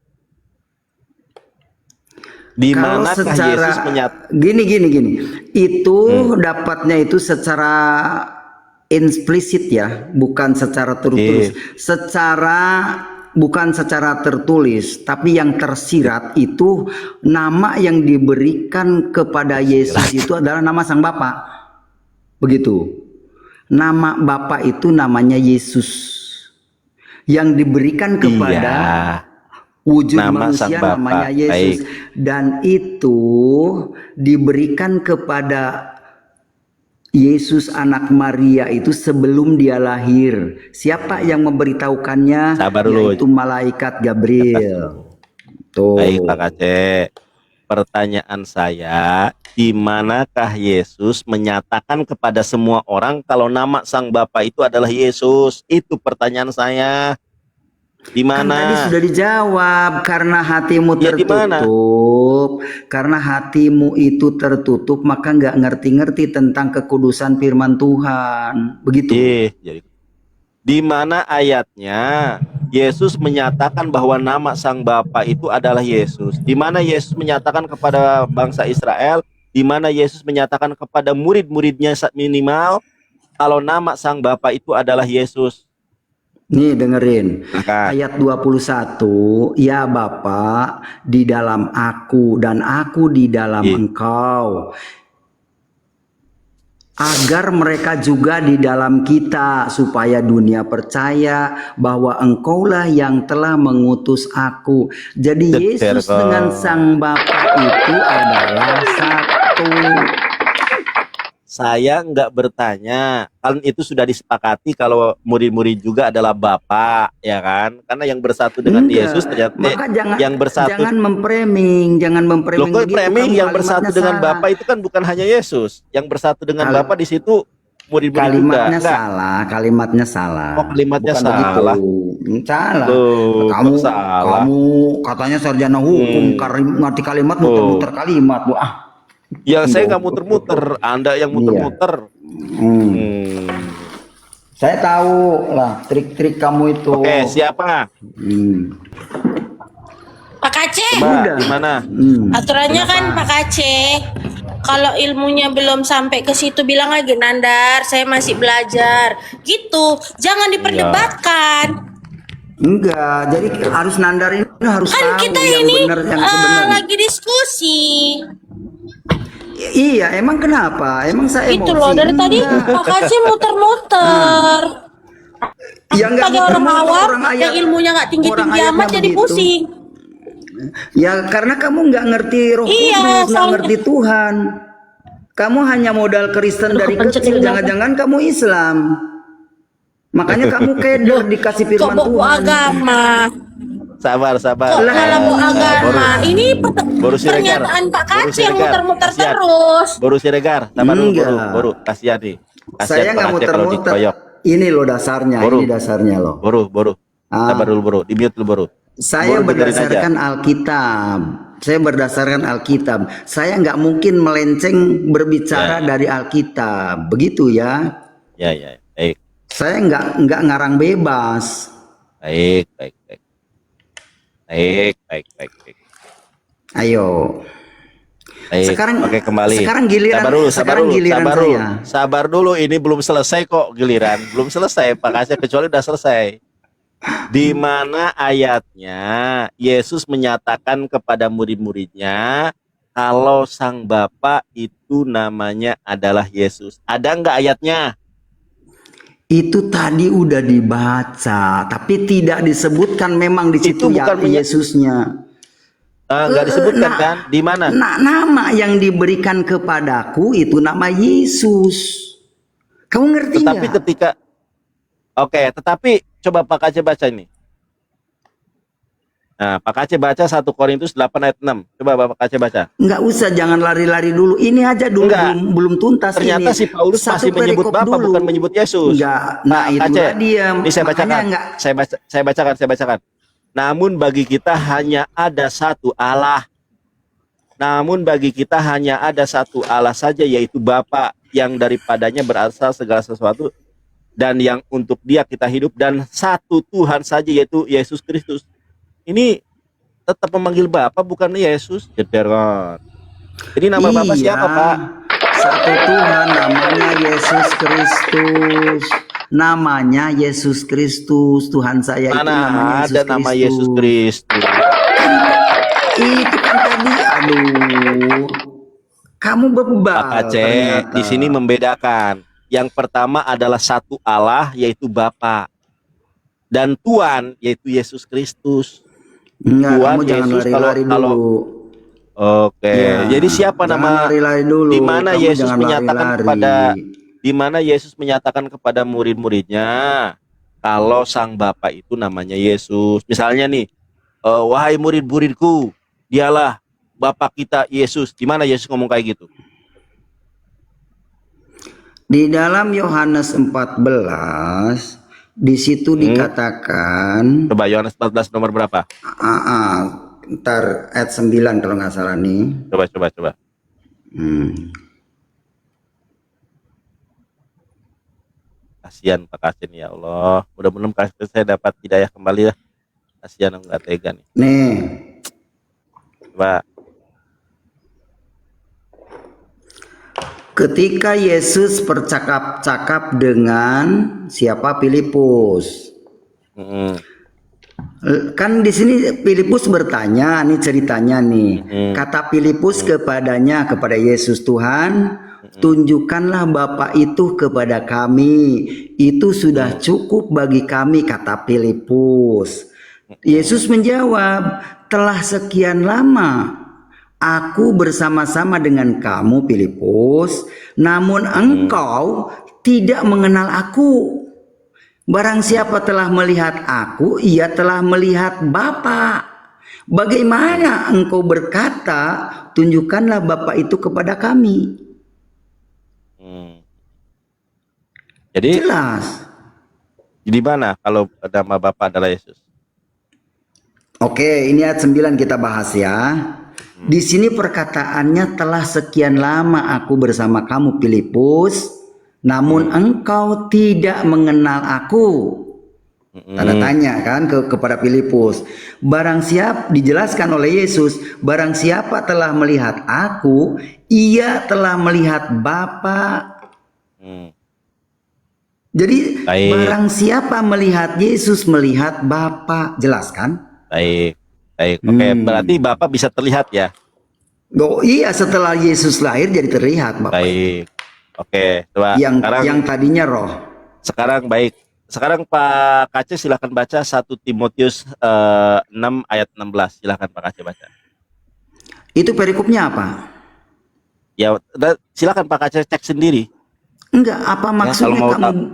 A: Di
B: Kalau
A: manakah
B: secara
A: Yesus
B: gini, itu dapatnya itu secara implisit ya, bukan secara tertulis. Bukan secara tertulis, tapi yang tersirat itu nama yang diberikan kepada Yesus itu adalah nama Sang Bapa. Begitu. Nama Bapa itu namanya Yesus. Yang diberikan kepada wujud
A: nama Sang
B: manusia
A: Bapa.
B: namanya Yesus.
A: Baik.
B: Dan itu diberikan kepada Yesus anak Maria itu sebelum dia lahir. Siapa yang memberitahukannya?
A: Sabar dulu.
B: Yaitu malaikat Gabriel. Tuh.
A: Baik, Pak Aceh. Pertanyaan saya, di manakah Yesus menyatakan kepada semua orang kalau nama Sang Bapa itu adalah Yesus? Itu pertanyaan saya. Di
B: Kan tadi
A: mana?
B: sudah dijawab, karena hatimu
A: Ya, di mana?
B: tertutup. Karena hatimu itu tertutup, maka nggak ngerti-ngerti tentang kekudusan firman Tuhan. Begitu.
A: Jadi, di mana ayatnya Yesus menyatakan bahwa nama Sang Bapa itu adalah Yesus? Di mana Yesus menyatakan kepada bangsa Israel? Di mana Yesus menyatakan kepada murid-muridnya minimal kalau nama Sang Bapa itu adalah Yesus?
B: Nih dengerin.
A: Maka,
B: Ayat 21, ya Bapa di dalam aku dan aku di dalam engkau, agar mereka juga di dalam kita, supaya dunia percaya bahwa engkaulah yang telah mengutus aku. Jadi Yesus dengan Sang Bapa itu adalah satu.
A: saya nggak bertanya, kan itu sudah disepakati kalau murid-murid juga adalah Bapa, ya kan? Karena yang bersatu dengan
B: Enggak.
A: Yesus ternyata
B: Maka
A: yang bersatu.
B: jangan memframing
A: Loh, kok
B: gitu,
A: framing
B: kamu
A: yang bersatu
B: kalimatnya
A: dengan
B: salah.
A: Bapa itu kan bukan hanya Yesus. Yang bersatu dengan Bapa di situ murid-murid juga.
B: Kalimatnya
A: Enggak.
B: salah, kalimatnya salah.
A: Oh, kalimatnya
B: Bukan
A: salah.
B: begitu. Salah.
A: Loh,
B: kamu
A: kok salah?
B: kamu katanya sarjana hukum, ngerti kalimat muter-muter kalimat. Ah.
A: Ya, saya nggak muter-muter, Anda yang muter-muter.
B: Saya tahu lah trik-trik kamu itu.
A: Oke, siapa?
C: Pak Aceh.
A: Coba, di mana?
C: Aturannya kan Pak Aceh, kalau ilmunya belum sampai ke situ bilang lagi Nandar, saya masih belajar. Gitu, jangan diperdebatkan.
B: Enggak, jadi harus Nandar ini harus
C: Kan
B: tahu
C: kita
B: yang
C: ini
B: benar yang sebenarnya.
C: lagi diskusi.
B: Iya, emang kenapa? Emang saya
C: Gitu
B: emosi?
C: loh, dari tadi
B: Enggak.
C: Pak Aceh muter-muter.
B: Ya enggak
C: Sebagai orang
B: muter-muter,
C: awam
B: orang ayat-
C: yang ilmunya nggak tinggi-tinggi
B: orang ayatnya
C: amat jadi
B: begitu.
C: pusing.
B: Ya karena kamu nggak ngerti Roh
C: Iya,
B: Kudus, nggak
C: soalnya-
B: ngerti Tuhan. Kamu hanya modal Kristen dari
C: kepencet
B: kecil,
C: ini
B: jangan-jangan kamu Islam. Makanya kamu keder dikasih
C: Kok
B: firman
C: bawa
B: Tuhan.
C: agama?
A: Sabar.
C: Kok malah bawa agama? Ini
A: Boru Siregar.
C: pernyataan Pak
A: Boru
C: Aceh yang
A: Siregar.
C: muter-muter
A: Kasihan.
C: terus.
A: Boru Siregar, sabar dulu,
B: Enggak.
A: boru. Kasihan nih. Kasihan
B: Saya
A: Pak
B: nggak
A: Aceh kalau
B: muter-muter.
A: dikeroyok.
B: Ini loh dasarnya,
A: Boru.
B: ini dasarnya loh.
A: Boru. Sabar dulu, boru. Di mute dulu, boru.
B: Saya
A: Boru dengerin aja.
B: berdasarkan Alkitab. Saya berdasarkan Alkitab. Saya nggak mungkin melenceng berbicara dari Alkitab. Begitu ya.
A: Ya. Baik.
B: Saya nggak ngarang bebas.
A: Baik.
B: Ayo.
A: Baik.
B: Sekarang-
A: Oke, kembali.
B: sekarang giliran-
A: sabar dulu.
B: giliran saya.
A: Sabar dulu, ini belum selesai kok giliran. Belum selesai, Pak Aceh, kecuali udah selesai. Di mana ayatnya Yesus menyatakan kepada murid-muridnya kalau Sang Bapa itu namanya adalah Yesus? Ada nggak ayatnya?
B: Itu tadi udah dibaca, tapi tidak disebutkan memang di
A: Itu
B: situ ya
A: bukan
B: Yesusnya.
A: Nggak disebutkan
B: Nah,
A: kan? Di mana?
B: Nah, nama yang diberikan kepadaku itu nama Yesus. Kamu ngerti
A: Tetapi
B: nggak?
A: ketika tetapi coba Pak Aceh baca ini. Nah, Pak Aceh baca 1 Korintus 8 ayat 6. Coba Bapak Aceh baca.
B: Nggak usah, jangan lari-lari dulu. Ini aja dulu
A: Enggak.
B: belum tuntas
A: Ternyata
B: ini.
A: si Paulus
B: Satu
A: masih menyebut
B: perikop
A: Bapa,
B: dulu.
A: bukan menyebut Yesus.
B: Enggak. Nah,
A: Pak
B: itulah
A: Aceh,
B: dia.
A: ini saya
B: Makanya
A: bacakan.
B: enggak.
A: Saya bacakan. Namun bagi kita hanya ada satu Allah. Saja, yaitu Bapa, yang daripadanya berasal segala sesuatu dan yang untuk Dia kita hidup, dan satu Tuhan saja, yaitu Yesus Kristus. ini tetap memanggil Bapak bukan Yesus, jederon. Jadi nama Bapak
B: Iya,
A: siapa, Pak?
B: satu Tuhan, namanya Yesus Kristus. Namanya Yesus Kristus. Tuhan saya itu namanya
A: Mana
B: Yesus
A: ada nama Yesus Kristus?
B: Itu kan tadi, aduh, kamu bebal
A: Pak Aceh,
B: ternyata.
A: di sini membedakan. Yang pertama adalah satu Allah, yaitu Bapa, dan Tuhan, yaitu Yesus Kristus.
B: Enggak,
A: Tuhan
B: kamu jangan
A: Yesus
B: lari-lari
A: kalau
B: dulu.
A: oke.
B: Ya,
A: Jadi siapa
B: jangan
A: nama
B: lari-lari dulu.
A: di mana
B: Kamu
A: Yesus
B: jangan
A: menyatakan
B: lari-lari.
A: kepada di mana Yesus menyatakan kepada murid-muridnya kalau sang Bapa itu namanya Yesus. Misalnya nih, wahai murid-muridku, dialah Bapa kita Yesus. Di mana Yesus ngomong kayak gitu?
B: Di dalam Yohanes 14, di situ dikatakan,
A: Coba Yohanes 14 nomor berapa?
B: ntar ayat 9 kalau nggak salah nih.
A: Coba. Kasihan Pak Kasin, ya Allah. Mudah-mudahan Pak Kasin saya dapat hidayah kembali lah. Kasihan, nggak tega nih.
B: Nih,
A: Coba.
B: ketika Yesus bercakap-cakap dengan siapa? Filipus. Kan di sini Filipus bertanya, nih ceritanya nih. Kata Filipus kepadanya, kepada Yesus, Tuhan, tunjukkanlah Bapa itu kepada kami. Itu sudah cukup bagi kami, kata Filipus. Yesus menjawab, telah sekian lama aku bersama-sama dengan kamu, Filipus, namun engkau tidak mengenal aku. Barang siapa telah melihat aku, ia telah melihat Bapa. Bagaimana engkau berkata, tunjukkanlah Bapa itu kepada kami?
A: Jadi
B: Jelas.
A: di mana kalau nama Bapa adalah Yesus?
B: Oke, ini ayat 9 kita bahas ya. Di sini perkataannya, telah sekian lama aku bersama kamu, Filipus, namun engkau tidak mengenal aku. Tanda tanya kan kepada Filipus. Barang siapa, dijelaskan oleh Yesus, barang siapa telah melihat aku, ia telah melihat Bapa. Jadi
A: Baik.
B: barang siapa melihat Yesus melihat Bapa. Jelas kan?
A: Baik. Oke, berarti Bapak bisa terlihat ya?
B: Oh iya, setelah Yesus lahir jadi terlihat Bapak.
A: Baik. Oke, coba
B: Yang tadinya roh.
A: Sekarang baik. Sekarang Pak Kace silakan baca 1 Timotius 6 ayat 16. Silakan Pak Kace baca.
B: Itu perikopnya apa?
A: Ya, silakan Pak Kace cek sendiri.
B: Enggak, apa maksudnya
A: kalau mau
B: kamu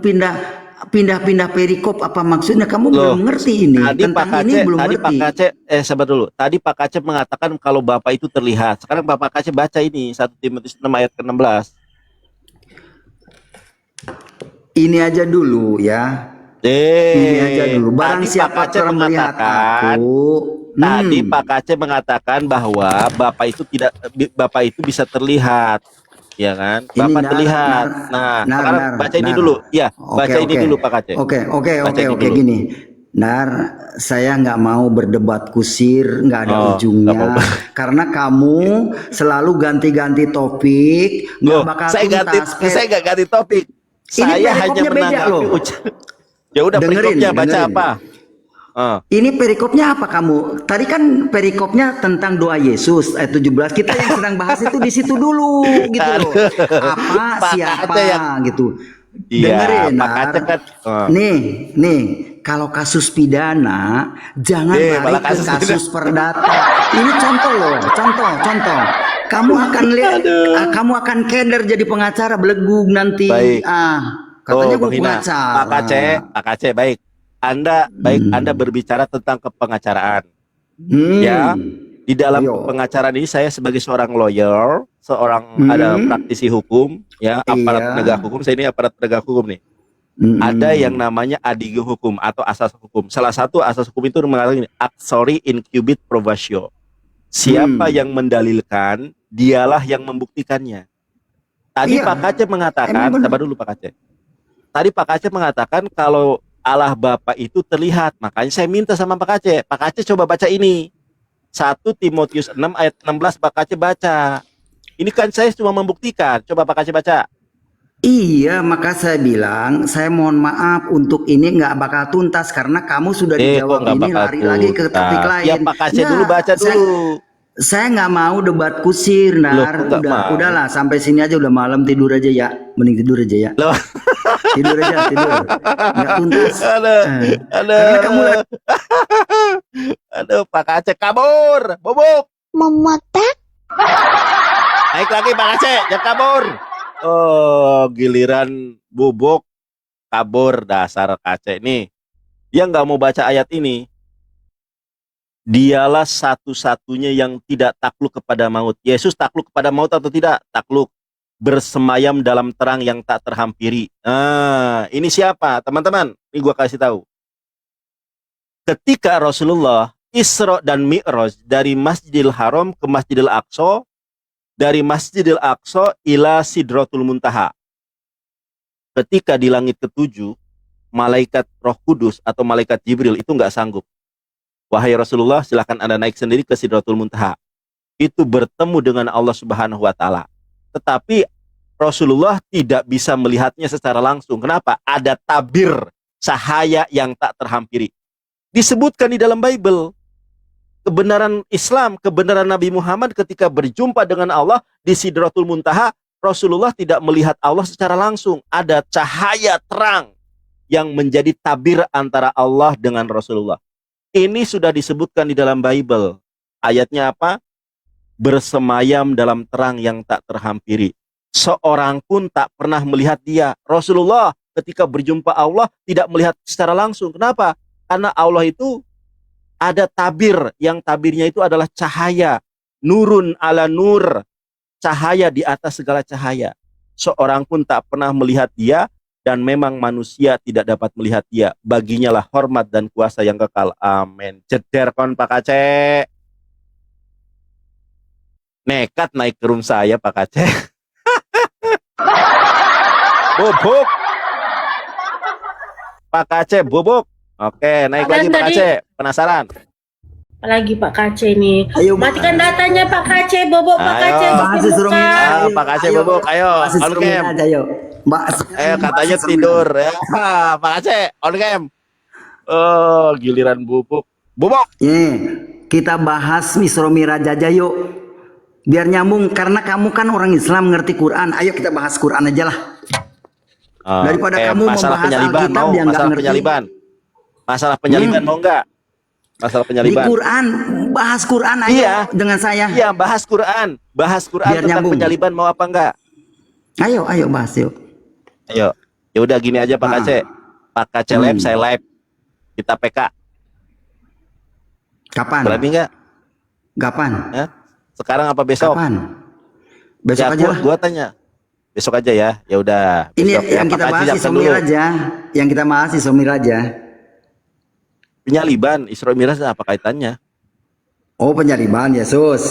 B: pindah-pindah perikop, apa maksudnya? Kamu belum ngerti ini.
A: Tadi
B: Tentang
A: Pak Kace,
B: ini belum
A: tadi
B: ngerti.
A: Pak Kace, sabar dulu. Tadi Pak Kace mengatakan kalau Bapak itu terlihat. Sekarang Bapak Kace baca ini 1 Timotius 6 ayat ke-16.
B: Ini aja dulu ya. Ini aja dulu. Barang
A: Tadi
B: siapa
A: Pak Kace
B: telah melihat aku.
A: Tadi Pak Kace mengatakan bahwa Bapak itu bisa terlihat, ya kan? Bapak terlihat. Sekarang baca ini dulu, ya. Baca ini dulu Pak Kace.
B: Oke, gini. Saya nggak mau berdebat kusir, nggak ada ujungnya. Karena kamu selalu ganti-ganti topik, nggak bakal tuntas.
A: Saya nggak ganti topik. Saya hanya menanggapi ya udah, perikopnya baca apa?
B: Ini perikopnya apa kamu? Tadi kan perikopnya tentang doa Yesus ayat 17. Kita yang sedang bahas itu di situ dulu gitu loh. Apa, siapa gitu.
A: Iya,
B: Dengerin, nih, kalau kasus pidana jangan lari ke kasus perdata. Ini contoh loh, contoh. Kamu akan lihat, kamu akan keder jadi pengacara, belegu nanti.
A: Baik.
B: Katanya gue pengacara.
A: Pak Kace, baik. Anda berbicara tentang kepengacaraan. Ya, di dalam pengacaraan ini saya sebagai seorang lawyer, ada praktisi hukum, ya, aparat penegak hukum. Saya ini aparat penegak hukum nih. Ada yang namanya adige hukum atau asas hukum. Salah satu asas hukum itu mengatakan actori incubit probatio. Siapa yang mendalilkan, dialah yang membuktikannya. Tadi Pak Kace mengatakan, sabar dulu Pak Kace. Tadi Pak Kace mengatakan kalau Allah Bapa itu terlihat. Makanya saya minta sama Pak Aceh. Pak Aceh coba baca ini. 1 Timotius 6 ayat 16 Pak Aceh baca. Ini kan saya cuma membuktikan. Coba Pak Aceh baca.
B: Iya, maka saya bilang, saya mohon maaf untuk ini nggak bakal tuntas karena kamu sudah
A: Kok
B: dijawab
A: nggak
B: ini
A: bakal
B: lari lagi ke topik
A: tuntas?
B: lain.
A: Ya Pak Aceh dulu
B: Nggak,
A: baca dulu.
B: saya nggak mau debat kusir,
A: Loh,
B: Nar.
A: kok nggak mau?
B: Udahlah, sampai sini aja udah malam, tidur aja ya. Mending tidur aja ya.
A: Loh.
B: Tidur aja, tidur. Nggak tuntas.
A: Aduh,
B: Karena kamu
A: aduh. Aduh, Pak Aceh kabur. Bubuk.
D: Memotak
A: Naik lagi Pak Aceh, jangan kabur. Oh, giliran Bubuk kabur, dasar Aceh nih. Dia nggak mau baca ayat ini. Dialah satu-satunya yang tidak takluk kepada maut. Yesus takluk kepada maut atau tidak? Takluk. Bersemayam dalam terang yang tak terhampiri. Nah, ini siapa? Teman-teman, ini gua kasih tahu. Ketika Rasulullah Isra dan Mi'raj dari Masjidil Haram ke Masjidil Aqsa, dari Masjidil Aqsa ila Sidratul Muntaha. Ketika di langit ketujuh, malaikat Roh Kudus atau malaikat Jibril itu nggak sanggup. Wahai Rasulullah, silahkan Anda naik sendiri ke Sidratul Muntaha. Itu bertemu dengan Allah Subhanahu wa taala. Tetapi Rasulullah tidak bisa melihatnya secara langsung. Kenapa? Ada tabir cahaya yang tak terhampiri. Disebutkan di dalam Bible. Kebenaran Islam, kebenaran Nabi Muhammad ketika berjumpa dengan Allah di Sidratul Muntaha, Rasulullah tidak melihat Allah secara langsung. Ada cahaya terang yang menjadi tabir antara Allah dengan Rasulullah. Ini sudah disebutkan di dalam Bible. Ayatnya apa? Bersemayam dalam terang yang tak terhampiri. Seorang pun tak pernah melihat dia. Rasulullah ketika berjumpa Allah tidak melihat secara langsung. Kenapa? Karena Allah itu ada tabir, yang tabirnya itu adalah cahaya. Nurun ala nur. Cahaya di atas segala cahaya. Seorang pun tak pernah melihat dia, dan memang manusia tidak dapat melihat dia. Baginya lah hormat dan kuasa yang kekal. Amin. Jeder kon Pak Aceh. Nekat naik ke room saya Pak Aceh. Bubuk. Pak Aceh bubuk. Oke, naik lagi Pak Aceh. Penasaran?
C: Apalagi Pak Aceh nih.
B: Ayo,
C: Matikan datanya Pak Aceh, Bobo Pak
A: Ayo.
C: Aceh.
B: Bahas suruh
C: buka.
B: minta.
A: Pak Aceh bubuk, ayo.
B: Masih
A: On
B: suruh
A: cam.
B: minta aja, yuk. Mbak,
A: Katanya tidur ya. Pak Aceh, on cam. Oh, giliran bubuk. Bubuk.
B: Kita bahas Misro Miraj aja yuk. Biar nyambung, karena kamu kan orang Islam ngerti Quran. Ayo kita bahas Quran aja lah. Daripada kamu
A: masalah
B: membahas
A: penyaliban
B: Alkitab
A: mau,
B: yang nggak
A: masalah
B: ngerti.
A: penyaliban. Masalah penyaliban mau enggak? Masalah
B: Di
A: penyaliban.
B: Quran, bahas Quran aja
A: Iya.
B: dengan saya.
A: Iya, bahas Quran. Bahas Quran
B: Biar
A: tentang
B: nyambung.
A: penyaliban mau apa enggak?
B: Ayo bahas yuk.
A: Ayo. Ya udah gini aja Pak Aceh. Pak Aceh live, saya live. Kita PK.
B: Kapan?
A: Berani enggak?
B: Kapan?
A: Hah? Sekarang apa besok?
B: Kapan? Besok
A: Ya,
B: aja lah.
A: gua tanya. Besok aja ya. Ya udah.
B: Ini
A: Besok ya,
B: yang
A: Pak
B: kita
A: Aceh
B: bahas
A: jangan
B: Isra
A: dulu.
B: Miraj aja. Yang kita bahas Isra Miraj aja.
A: Penyaliban, Isra Miraj apa kaitannya?
B: Oh, penyaliban Yesus.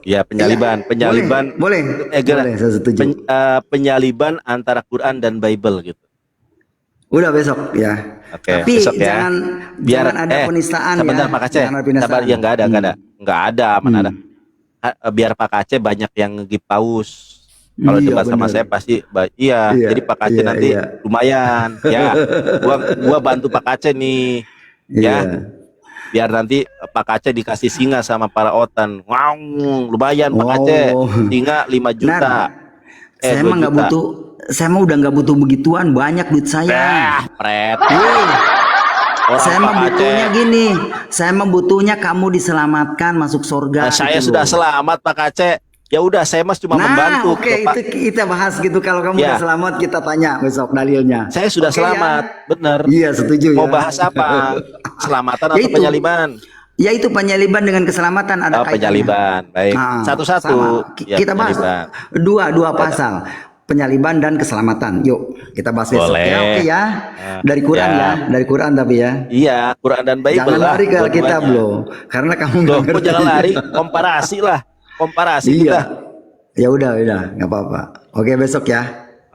A: Ya, penyaliban.
B: Iya,
A: Penyaliban.
B: Boleh. Boleh, saya setuju.
A: Penyaliban antara Quran dan Bible gitu.
B: Udah besok ya.
A: Oke,
B: Tapi
A: besok ya.
B: jangan ada penistaan
A: sebentar
B: ya.
A: Pak Aceh.
B: Jangan ada penistaan.
A: Sabar, ya nggak ada, mana ada. Biar Pak Aceh banyak yang ngegip paus. Kalau
B: Iya,
A: debat sama
B: bener.
A: saya pasti iya.
B: Iya,
A: Jadi Pak Aceh
B: iya,
A: nanti
B: iya.
A: lumayan ya. Gua bantu Pak Aceh nih. Ya.
B: Iya.
A: Biar nanti Pak Aceh dikasih singa sama para otan. Wow, lumayan Pak
B: Oh.
A: Aceh. Singa 5 juta.
B: Nah, saya
A: 2
B: mah nggak
A: juta.
B: butuh. Saya mah udah nggak butuh begituan. Banyak duit saya.
A: Pret. Orang
B: Saya mah
A: Pak
B: butuhnya
A: Aceh.
B: gini. Saya mah butuhnya kamu diselamatkan masuk surga.
A: Nah, saya
B: gitu
A: sudah
B: loh.
A: selamat Pak Aceh. Ya udah, saya mas cuma
B: Nah,
A: membantu.
B: oke,
A: Pak.
B: itu kita bahas gitu. Kalau kamu
A: Ya.
B: udah selamat, kita tanya besok dalilnya.
A: Saya sudah
B: Oke,
A: selamat, bener.
B: Iya, setuju
A: Mau
B: ya.
A: bahas apa? Selamatan
B: Ya
A: atau
B: itu.
A: penyaliban?
B: Ya itu penyaliban dengan keselamatan ada
A: Oh,
B: kaitannya.
A: penyaliban. Baik.
B: Nah,
A: Satu-satu.
B: sama.
A: Ya,
B: Kita bahas
A: penyaliban.
B: dua pasal. Penyaliban dan keselamatan. Yuk, kita bahas besok
A: Boleh.
B: ya. Oke ya. Dari Quran
A: Ya.
B: ya. Dari Quran tapi ya.
A: Iya, Quran dan Bible
B: Jangan
A: lah.
B: lari ke Alkitab
A: dua-duanya.
B: loh. Karena kamu
A: Loh,
B: nggak
A: kok
B: ngerti.
A: jangan lari? Komparasi lah. Komparasi
B: Iya.
A: kita.
B: Ya udah, nggak apa-apa. Oke besok ya.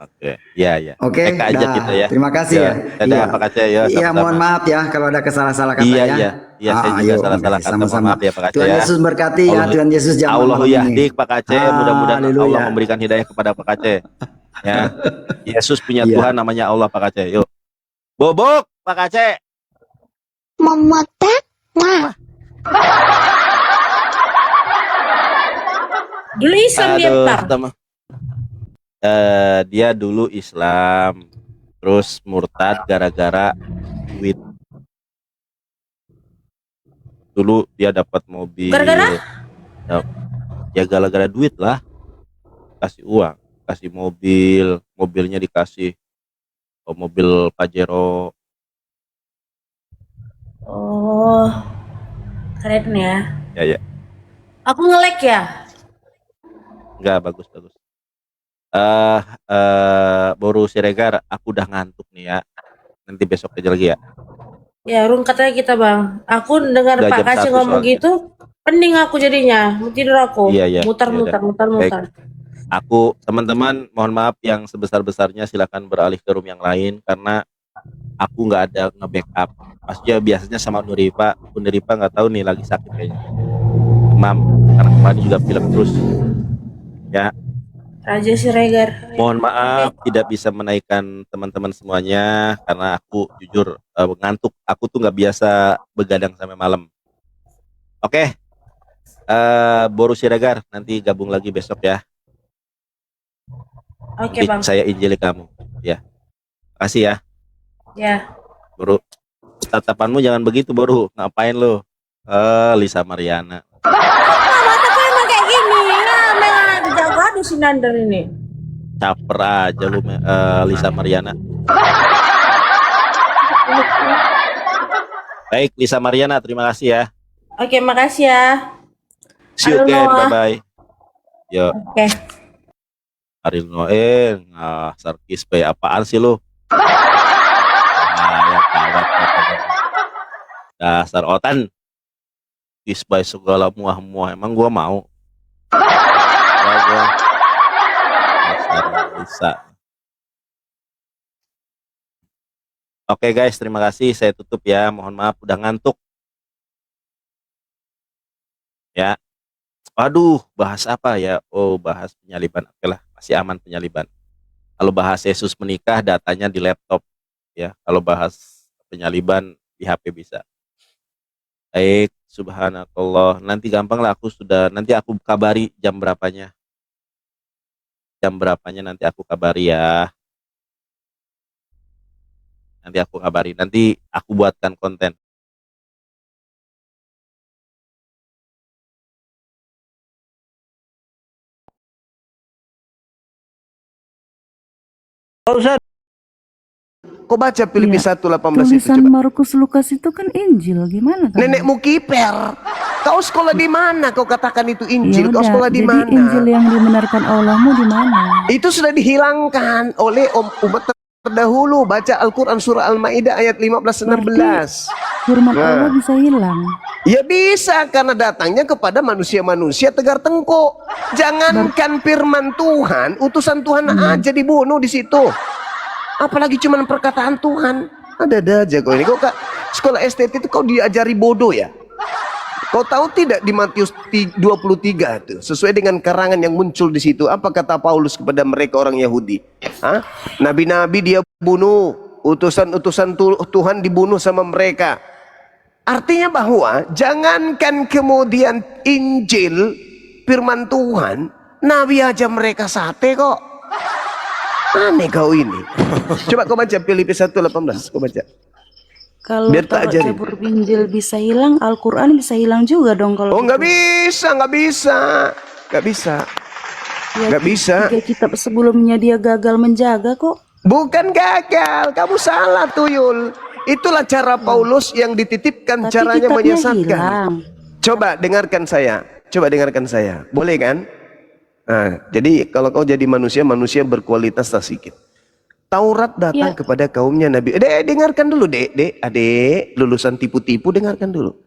A: Oke, ya.
B: Oke,
A: Eka aja
B: dah.
A: kita ya.
B: Terima kasih ya.
A: Dadah
B: Iya.
A: Pak Aceh ya,
B: Iya,
A: sama-sama.
B: mohon maaf ya kalau ada kesalah-salah kata
A: Iya,
B: ya.
A: iya. Iya, saya juga
B: Ayo,
A: salah-salah
B: oke,
A: kata. Mohon
B: sama-sama.
A: maaf ya Pak Aceh
B: Tuhan
A: ya.
B: Yesus berkati ya,
A: Allah
B: Tuhan Yesus jaman
A: Allahu
B: malam ini.
A: yahdik Pak Aceh. Mudah-mudahan Allah
B: Haleluya.
A: memberikan hidayah kepada Pak Aceh. Ya. Yesus punya
B: Iya.
A: Tuhan namanya Allah Pak Aceh. Yuk. Bobok Pak Aceh.
D: Memotek. Wah.
C: Dulu Islam dia,
A: Aduh,
C: Bang.
A: dia dulu Islam, terus murtad gara-gara duit. Dulu dia dapat mobil.
C: Gara-gara?
A: Ya gara-gara duit lah. Kasih uang, kasih mobil, mobilnya dikasih mobil Pajero.
C: Oh, keren ya.
A: Ya.
C: Aku nge-lag ya.
A: Enggak, bagus. Boru Siregar, aku udah ngantuk nih ya. Nanti besok aja lagi ya.
C: Ya, rungkat aja kita, Bang. Aku dengar
A: Udah
C: Pak
A: jam
C: Kasih
A: 1
C: ngomong
A: soalnya.
C: gitu, pening aku jadinya. Mau tidur aku.
A: Iya.
C: Mutar-mutar,
A: Yaudah.
C: mutar-mutar.
A: Aku, teman-teman, mohon maaf yang sebesar-besarnya, silakan beralih ke room yang lain karena aku nggak ada nge-backup. Maksudnya biasanya sama Nurifa nggak tahu nih lagi sakit kayaknya. Demam karena kemarin juga pilek terus. Ya,
C: Raja Siregar.
A: mohon maaf tidak bisa menaikkan teman-teman semuanya karena aku jujur ngantuk. Aku tuh nggak biasa begadang sampai malam. Oke. Boru Siregar nanti gabung lagi besok ya.
C: Oke, Bang.
A: Saya injili kamu ya. Makasih ya
C: Ya.
A: Boru. Tatapanmu jangan begitu Boru. Ngapain lo? Lisa Mariana.
C: Mataku emang kayak gini. Nah, memang jago aduh si Nandar ini.
A: Caper aja lu Lisa Mariana. Baik Lisa Mariana, terima kasih ya.
C: Oke, makasih ya.
A: See you
C: Halo,
A: again,
C: Noah.
A: bye-bye. Yo,
C: Oke.
A: Ariel Noel, sarkis bay apaan sih lu? Ya kawat kata. Dasar otan. Kisbay segala muah-muah, emang gua mau. Ya, gua. Dasar bisa. Oke guys, terima kasih. Saya tutup ya. Mohon maaf udah ngantuk. Ya. Aduh, bahas apa ya? Oh, bahas penyaliban. Oke lah, masih aman penyaliban. Kalau bahas Yesus menikah, datanya di laptop. Ya, kalau bahas penyaliban di HP bisa. Baik, subhanakallah. Nanti gampang lah nanti aku kabari jam berapanya. Jam berapanya nanti aku kabari ya. Nanti aku kabari. Nanti aku buatkan konten.
E: Kau baca Filipi
F: Iya.
E: 1:18 itu
F: Tulisan
E: coba.
F: Markus Lukas itu kan Injil, gimana kan?
E: Nenekmu kiper. Kau sekolah di mana? Kau katakan itu Injil.
F: Ya
E: Kau
F: udah,
E: sekolah di
F: jadi
E: mana?
F: Injil yang dibenarkan Allahmu di mana?
E: Itu sudah dihilangkan oleh umat terdahulu. Baca Al-Quran surah Al-Maidah ayat 15-16.
F: Firman
E: Nah.
F: Allah bisa hilang.
E: Ya bisa karena datangnya kepada manusia-manusia tegar tengkuk. Jangankan firman Tuhan, utusan Tuhan aja dibunuh di situ. Apalagi cuman perkataan Tuhan. Ada aja kau ini. Kau kak sekolah STT itu kau diajari bodoh ya. Kau tahu tidak di Matius 23 itu sesuai dengan karangan yang muncul di situ apa kata Paulus kepada mereka orang Yahudi? Hah? Nabi-nabi dia bunuh, utusan-utusan Tuhan dibunuh sama mereka. Artinya bahwa jangankan kemudian Injil firman Tuhan, Nabi aja mereka sate kok. Aneh kau ini. Coba kau baca Filipi 1:18, kau baca.
F: Kalau
E: Biar tak ajarin.
F: cabur Injil bisa hilang, Al-Quran bisa hilang juga dong kalau
E: Oh
F: gitu.
E: nggak bisa.
F: Ya,
E: Nggak bisa.
F: 3 kitab sebelumnya dia gagal menjaga kok.
E: Bukan gagal, kamu salah tuyul. Itulah cara Paulus yang dititipkan
F: Tapi
E: caranya
F: kitabnya
E: menyesatkan.
F: hilang.
E: Coba dengarkan saya. Boleh kan? Nah, jadi kalau kau jadi manusia berkualitas tak sedikit. Taurat datang
F: Ya.
E: kepada kaumnya Nabi. Dengarkan dulu, Adek, lulusan tipu-tipu dengarkan dulu.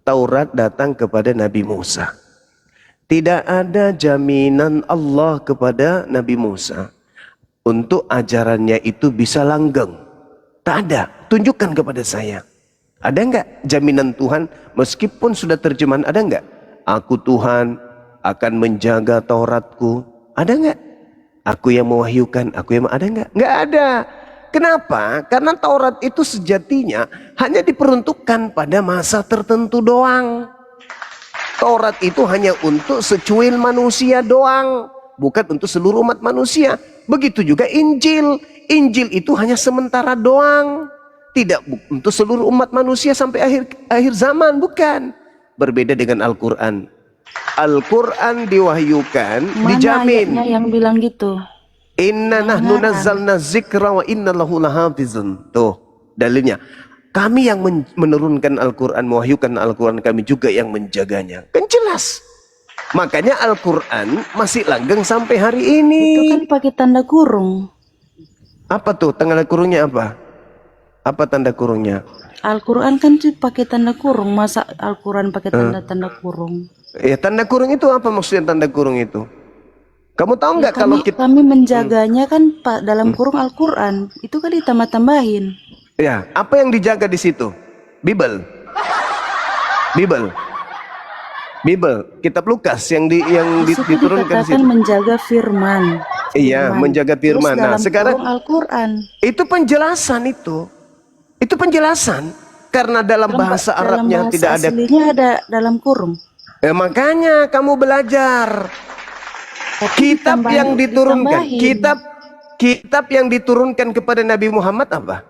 E: Taurat datang kepada Nabi Musa. Tidak ada jaminan Allah kepada Nabi Musa. untuk ajarannya itu bisa langgeng? Tak ada. Tunjukkan kepada saya. Ada enggak jaminan Tuhan meskipun sudah terjemahan? Ada enggak? Aku Tuhan akan menjaga Tauratku. Ada enggak? Aku yang mewahyukan, aku yang ada enggak? Enggak ada. Kenapa? Karena Taurat itu sejatinya hanya diperuntukkan pada masa tertentu doang. Taurat itu hanya untuk secuil manusia doang, bukan untuk seluruh umat manusia. Begitu juga Injil. Injil itu hanya sementara doang, tidak untuk seluruh umat manusia sampai akhir zaman, bukan. Berbeda dengan Al-Quran. Al-Quran diwahyukan,
F: Mana
E: dijamin.
F: ayatnya yang bilang gitu?
E: Inna nahnu nazzalna zikra wa inna lahu lahafizun. Tuh dalilnya. Kami yang menurunkan Al-Quran, mewahyukan Al-Quran, kami juga yang menjaganya. Kan jelas. Makanya Al-Quran masih langgeng sampai hari ini.
F: Itu kan pakai tanda kurung.
E: Apa tuh tanda kurungnya apa? Apa tanda kurungnya?
F: Al-Quran kan tuh pakai tanda kurung. Masa Al-Quran pakai tanda kurung?
E: Ya tanda kurung itu apa maksudnya tanda kurung itu? Kamu tahu nggak kalau kita
F: Kami menjaganya kan Pak dalam kurung Al-Quran. Itu kan ditambah-tambahin.
E: ya apa yang dijaga di situ? Bible. Kitab Lukas yang diturunkan di
F: Dikatakan
E: situ.
F: menjaga firman.
E: Iya, menjaga firman.
F: Terus
E: Nah,
F: dalam
E: sekarang
F: kurung Al-Quran.
E: itu penjelasan itu. Itu penjelasan karena dalam bahasa Arabnya
F: bahasa
E: tidak ada.
F: aslinya ada dalam kurung.
E: Makanya kamu belajar.
F: Tapi
E: Kitab yang diturunkan,
F: ditambahin.
E: kitab yang diturunkan kepada Nabi Muhammad apa?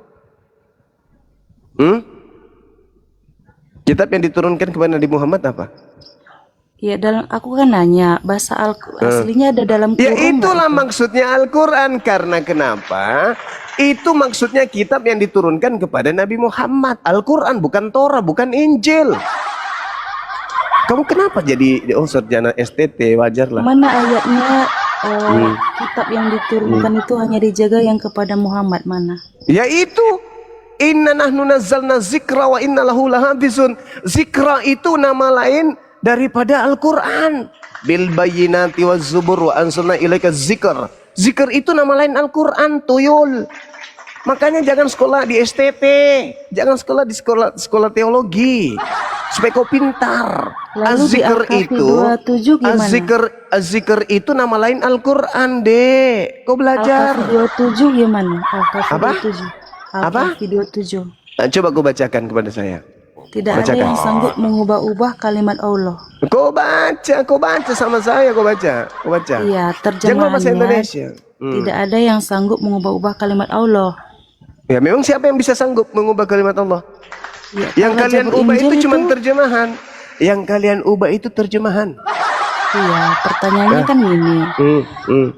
E: Kitab yang diturunkan kepada Nabi Muhammad apa?
F: Ya aku kan nanya bahasa aslinya ada dalam kurung.
E: Ya itulah
F: nggak?
E: maksudnya Al-Quran. Karena kenapa? Itu maksudnya kitab yang diturunkan kepada Nabi Muhammad. Al-Quran bukan Torah, bukan Injil. Kamu kenapa jadi sarjana STT? Wajar lah.
F: Mana ayatnya kitab yang diturunkan itu hanya dijaga yang kepada Muhammad mana?
E: Yaitu inna nahnu nazzalna zikra wa inna lahu lahafizun. Zikra itu nama lain daripada Al-Quran. Bil bayyinati waz zubur wa anzalna ilaika zikr. Zikr itu nama lain Al-Quran, tuyul. Makanya jangan sekolah di STT, jangan sekolah di sekolah teologi supaya kau pintar.
F: Lalu di
E: Az-zikr
F: Al-Kahfi
E: itu
F: 27 gimana?
E: Az-zikr itu nama lain Al-Quran, Dek. Kau belajar.
F: Al-Kahfi 27 gimana? Al-Kahfi
E: Apa?
F: 27.
E: Apa?
F: Al-Kahfi 27.
E: Nah, coba kau bacakan kepada saya.
F: Tidak ada
E: Bacakan.
F: yang sanggup mengubah-ubah kalimat Allah.
E: Kau baca sama saya, kau baca.
F: Iya,
E: Jangan bahasa
F: terjemahannya.
E: Indonesia.
F: Tidak ada yang sanggup mengubah-ubah kalimat Allah.
E: Ya memang siapa yang bisa sanggup mengubah kalimat Allah?
F: Ya,
E: Yang
F: kalau
E: kalian
F: Jabur
E: ubah
F: Injil
E: itu cuma terjemahan. Yang kalian ubah itu terjemahan.
F: Iya, pertanyaannya kan gini.
E: Hmm.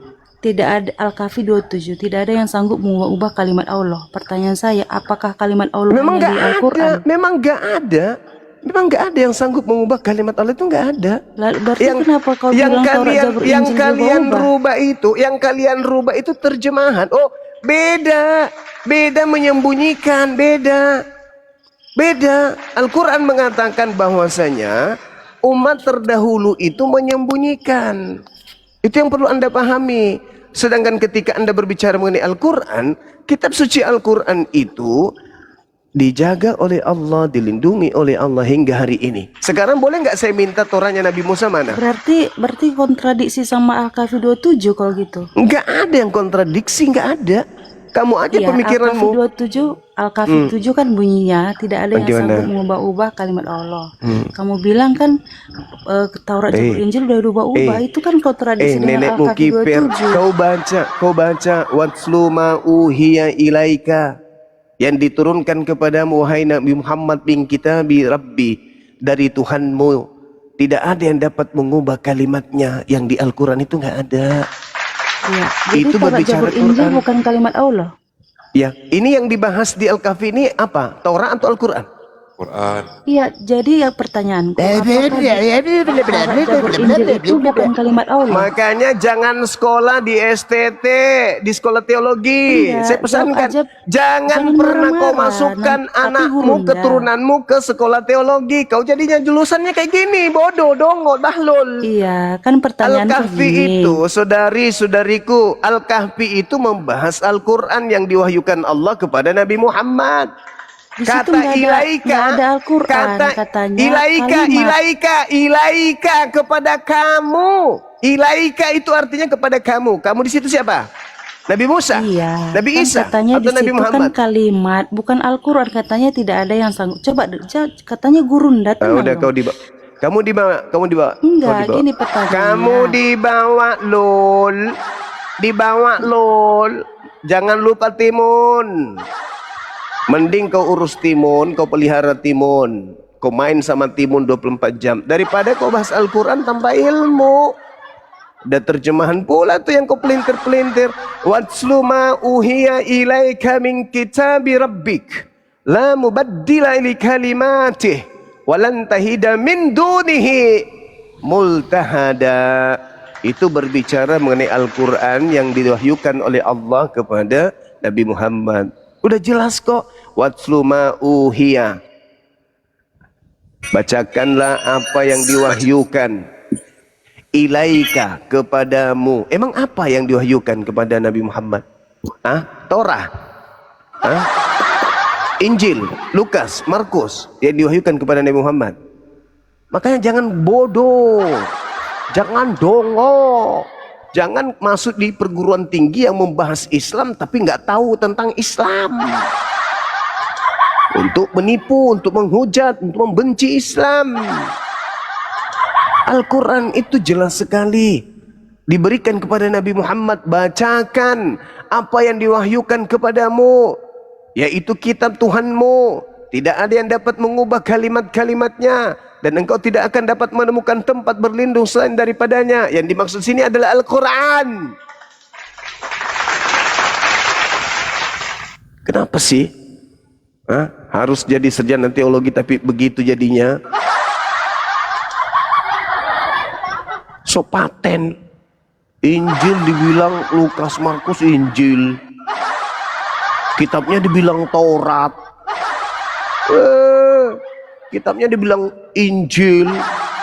F: Tidak ada Al-Kahfi 27, tidak ada yang sanggup mengubah kalimat Allah. Pertanyaan saya, apakah kalimat Allah
E: Memang
F: hanya
E: nggak
F: di
E: ada.
F: Al-Quran?
E: Memang nggak ada yang sanggup mengubah kalimat Allah, itu nggak ada.
F: Lalu berarti kenapa kau bilang Taurat Jabur
E: yang
F: Injil
E: kalian
F: berubah?
E: yang kalian rubah itu terjemahan. Oh, beda menyembunyikan, beda. Al-Quran mengatakan bahwasanya umat terdahulu itu menyembunyikan. Itu yang perlu Anda pahami. Sedangkan ketika Anda berbicara mengenai Al-Quran, kitab suci Al-Quran itu dijaga oleh Allah, dilindungi oleh Allah hingga hari ini. Sekarang boleh nggak saya minta Torahnya Nabi Musa mana?
F: Berarti kontradiksi sama Al-Kahfi 27 kalau gitu.
E: Nggak ada yang kontradiksi, nggak ada. Kamu aja
F: Iya,
E: pemikiranmu.
F: Al-Kahfi 7 kan bunyinya tidak ada yang
E: Bagaimana?
F: sanggup mengubah-ubah kalimat Allah. Kamu bilang kan Taurat Jabur Injil udah ubah-ubah, itu kan kontradiksi dengan
E: Nenekmu
F: Al-Kahfi
E: kiper.
F: 27.
E: Kau baca watlu ma uhiya ilaika, yang diturunkan kepadamu wahai Nabi Muhammad bin kitabi Rabbi, dari Tuhanmu. Tidak ada yang dapat mengubah kalimatnya. Yang di Al-Quran itu nggak ada.
F: Iya, jadi
E: Itu
F: Taurat
E: berbicara
F: Jabur Injil
E: Quran.
F: bukan kalimat Allah.
E: Ya, ini yang dibahas di Al-Kahfi ini apa? Taurat atau Al-Quran?
D: Quran.
F: Iya, jadi ya pertanyaanku, apakah Taurat Zabur Injil itu bukan kalimat Allah?
E: Makanya jangan sekolah di STT, di sekolah teologi.
F: Iya,
E: Saya pesankan,
F: jawab aja,
E: jangan
F: jangan
E: pernah kau
F: marah-marah.
E: masukkan
F: Tapi
E: anakmu,
F: gurunda.
E: keturunanmu ke sekolah teologi. Kau jadinya julusannya kayak gini, bodoh, dongo, dahlul.
F: Iya, kan pertanyaanku
E: Al-Kahfi
F: gini.
E: itu, saudari-saudariku, Al-Kahfi itu membahas Al-Quran yang diwahyukan Allah kepada Nabi Muhammad.
F: Di situ
E: Kata ilaika,
F: nggak ada Al-Quran, katanya kalimat.
E: ilaika kepada kamu. Ilaika itu artinya kepada kamu. Kamu di situ siapa? Nabi Musa,
F: Iya,
E: Nabi
F: kan
E: Isa,
F: katanya
E: atau
F: di
E: Nabi
F: situ kan
E: Muhammad?
F: kalimat, bukan Al-Quran. Katanya tidak ada yang sanggup. Coba, katanya gurunda, tenang
E: Udah
F: dong.
E: kamu dibawa.
F: Enggak,
E: Kau dibawa.
F: gini pertanyaannya.
E: Kamu dibawa lol. Jangan lupa timun. Mending kau urus timun, kau pelihara timun, kau main sama timun 24 jam daripada kau bahas Al-Quran tanpa ilmu. Ada terjemahan pula tuh yang kau pelintir-pelintir. Watslu ma uhiya ilaika min kitabi rabbik la mubaddila li kalimatih walan tahida min dunihi multahada. Itu berbicara mengenai Al-Quran yang diwahyukan oleh Allah kepada Nabi Muhammad. Udah jelas kok. Watslu ma uhiya. Bacakanlah apa yang diwahyukan ilaika kepadamu. Emang apa yang diwahyukan kepada Nabi Muhammad? Torah, Injil, Lukas, Markus yang diwahyukan kepada Nabi Muhammad. Makanya jangan bodoh, jangan dongo, jangan masuk di perguruan tinggi yang membahas Islam tapi nggak tahu tentang Islam. Untuk menipu, untuk menghujat, untuk membenci Islam. Al-Quran itu jelas sekali diberikan kepada Nabi Muhammad. Bacakan apa yang diwahyukan kepadamu, yaitu kitab Tuhanmu. Tidak ada yang dapat mengubah kalimat-kalimatnya, dan engkau tidak akan dapat menemukan tempat berlindung selain daripadanya. Yang dimaksud sini adalah Al-Quran. Kenapa sih harus jadi sarjana teologi tapi begitu jadinya? So paten. Injil dibilang Lukas, Markus, Injil. Kitabnya dibilang Taurat. Kitabnya dibilang Injil.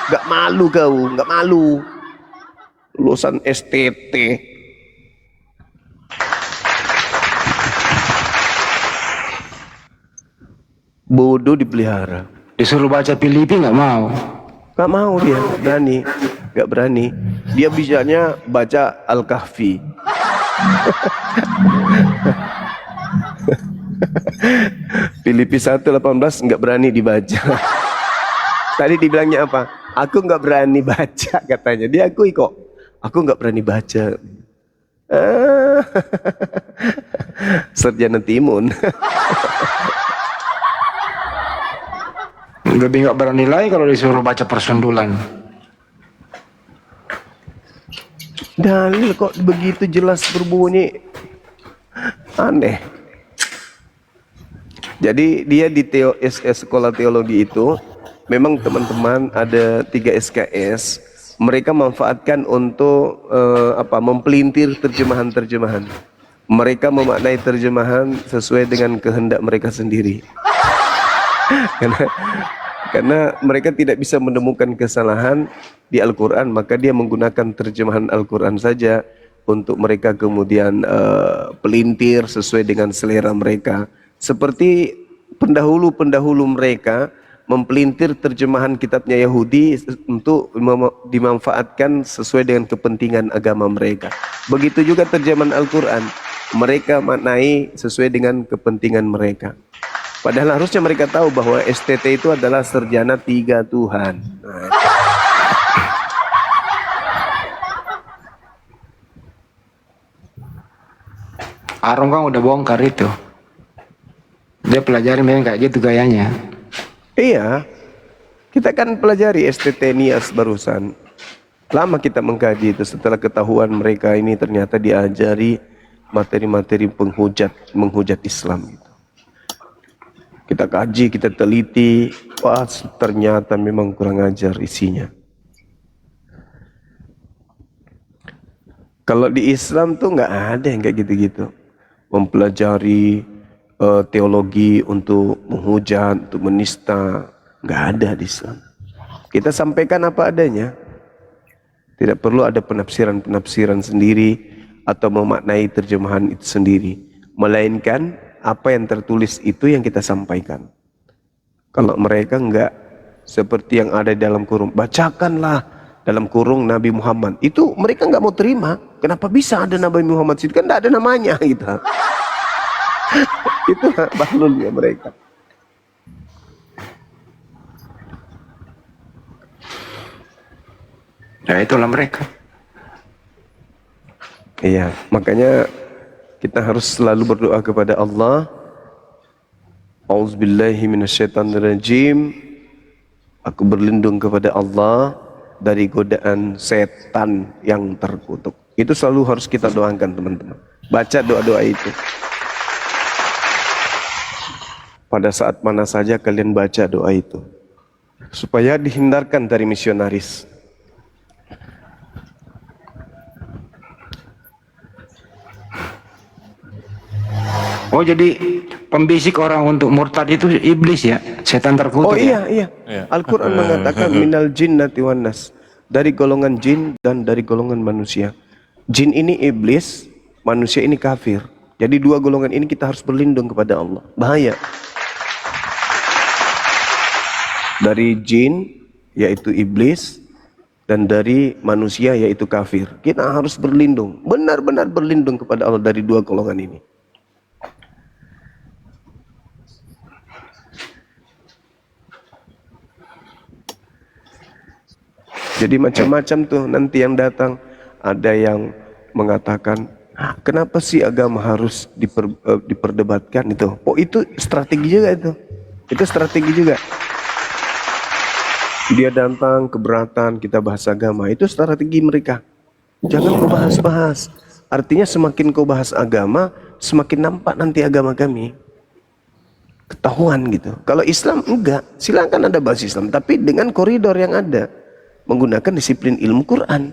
E: Gak malu kau, gak malu. Lulusan STT. Bodoh dipelihara.
G: Disuruh baca Filipi nggak mau.
E: Gak mau dia, berani. Gak berani. Dia bisanya baca Al-Kahfi. Filipi 1:18 nggak berani dibaca. Tadi dibilangnya apa? Aku nggak berani baca katanya. Dia akui kok. Aku nggak berani baca. Sarjana timun.
G: Lebih nggak berani lagi kalau disuruh baca persundulan.
E: Dalil kok begitu jelas berbunyi. Aneh. Jadi dia di sekolah teologi itu memang teman-teman ada 3 SKS. Mereka manfaatkan untuk mempelintir terjemahan-terjemahan. Mereka memaknai terjemahan sesuai dengan kehendak mereka sendiri. Karena mereka tidak bisa menemukan kesalahan di Al-Quran, maka dia menggunakan terjemahan Al-Quran saja untuk mereka kemudian pelintir sesuai dengan selera mereka. Seperti pendahulu-pendahulu mereka mempelintir terjemahan kitabnya Yahudi untuk dimanfaatkan sesuai dengan kepentingan agama mereka. Begitu juga terjemahan Al-Quran, mereka maknai sesuai dengan kepentingan mereka. Padahal harusnya mereka tahu bahwa STT itu adalah sarjana 3 Tuhan.
G: Arom kan udah bongkar itu. Dia pelajari memang kayak gitu gayanya.
E: Iya, kita kan pelajari STT Nias barusan. Lama kita mengkaji itu setelah ketahuan mereka ini ternyata diajari materi-materi menghujat Islam itu. Kita kaji, kita teliti, wah ternyata memang kurang ajar isinya. Kalau di Islam tuh nggak ada yang kayak gitu-gitu. Mempelajari teologi untuk menghujat, untuk menista, nggak ada di Islam. Kita sampaikan apa adanya. Tidak perlu ada penafsiran-penafsiran sendiri atau memaknai terjemahan itu sendiri. Melainkan apa yang tertulis itu yang kita sampaikan. Kalau mereka enggak, seperti yang ada di dalam kurung, bacakanlah dalam kurung Nabi Muhammad. Itu mereka enggak mau terima. Kenapa bisa ada Nabi Muhammad? Kan enggak ada namanya gitu. Itu bahlulnya mereka.
G: Ya itulah mereka.
E: Iya, makanya kita harus selalu berdoa kepada Allah. Auzubillahi minasyaitonirrajim. Aku berlindung kepada Allah dari godaan setan yang terkutuk. Itu selalu harus kita doakan, teman-teman. Baca doa-doa itu. Pada saat mana saja kalian baca doa itu, supaya dihindarkan dari misionaris.
G: Oh jadi pembisik orang untuk murtad itu iblis ya, setan terkutuk.
E: Oh iya, iya. Al-Quran mengatakan minal jinnati wan nas, dari golongan jin dan dari golongan manusia. Jin ini iblis, manusia ini kafir. Jadi dua golongan ini kita harus berlindung kepada Allah. Bahaya. Dari jin yaitu iblis dan dari manusia yaitu kafir. Kita harus berlindung, benar-benar berlindung kepada Allah dari dua golongan ini. Jadi macam-macam tuh nanti yang datang. Ada yang mengatakan, kenapa sih agama harus diperdebatkan itu? Oh itu strategi juga itu. Itu strategi juga. Dia datang keberatan kita bahas agama. Itu strategi mereka. Jangan kau bahas-bahas. Artinya semakin kau bahas agama, semakin nampak nanti agama kami. Ketahuan gitu. Kalau Islam enggak. Silakan Anda bahas Islam. Tapi dengan koridor yang ada. Menggunakan disiplin ilmu Quran.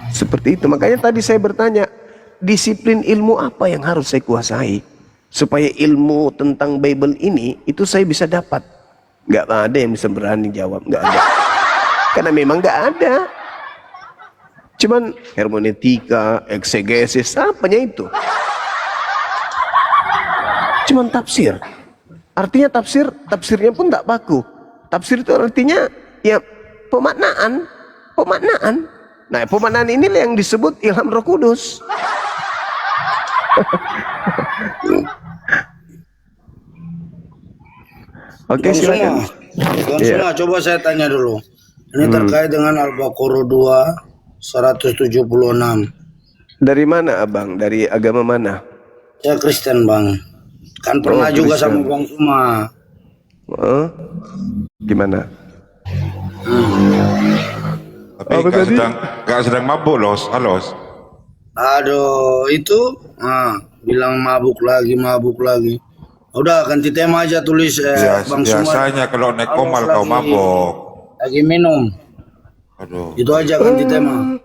E: Seperti itu. Makanya tadi saya bertanya, disiplin ilmu apa yang harus saya kuasai supaya ilmu tentang Bible ini itu saya bisa dapat? Nggak ada yang bisa berani jawab. Nggak ada. Karena memang nggak ada. Cuman hermeneutika, eksegesis, apanya itu? Cuman tafsir. Artinya tafsirnya pun tak baku. Tafsir itu artinya ya pemaknaan. Nah, pemaknaan inilah yang disebut ilham Roh Kudus. Oke, silakan.
D: Semua, coba saya tanya dulu. Ini terkait dengan Al-Baqarah 2 176.
E: Dari mana Abang? Dari agama mana?
D: Saya Kristen, Bang. Kan pernah juga
E: Kristen.
D: sama Bang Suma.
E: Gimana?
H: Tapi gak sedang mabuk los.
D: Aduh, itu bilang mabuk lagi. Udah ganti tema aja, tulis Bang Suma.
H: Biasanya kalau naik komal kau mabuk.
D: Lagi minum.
H: Aduh.
D: Itu aja ganti tema.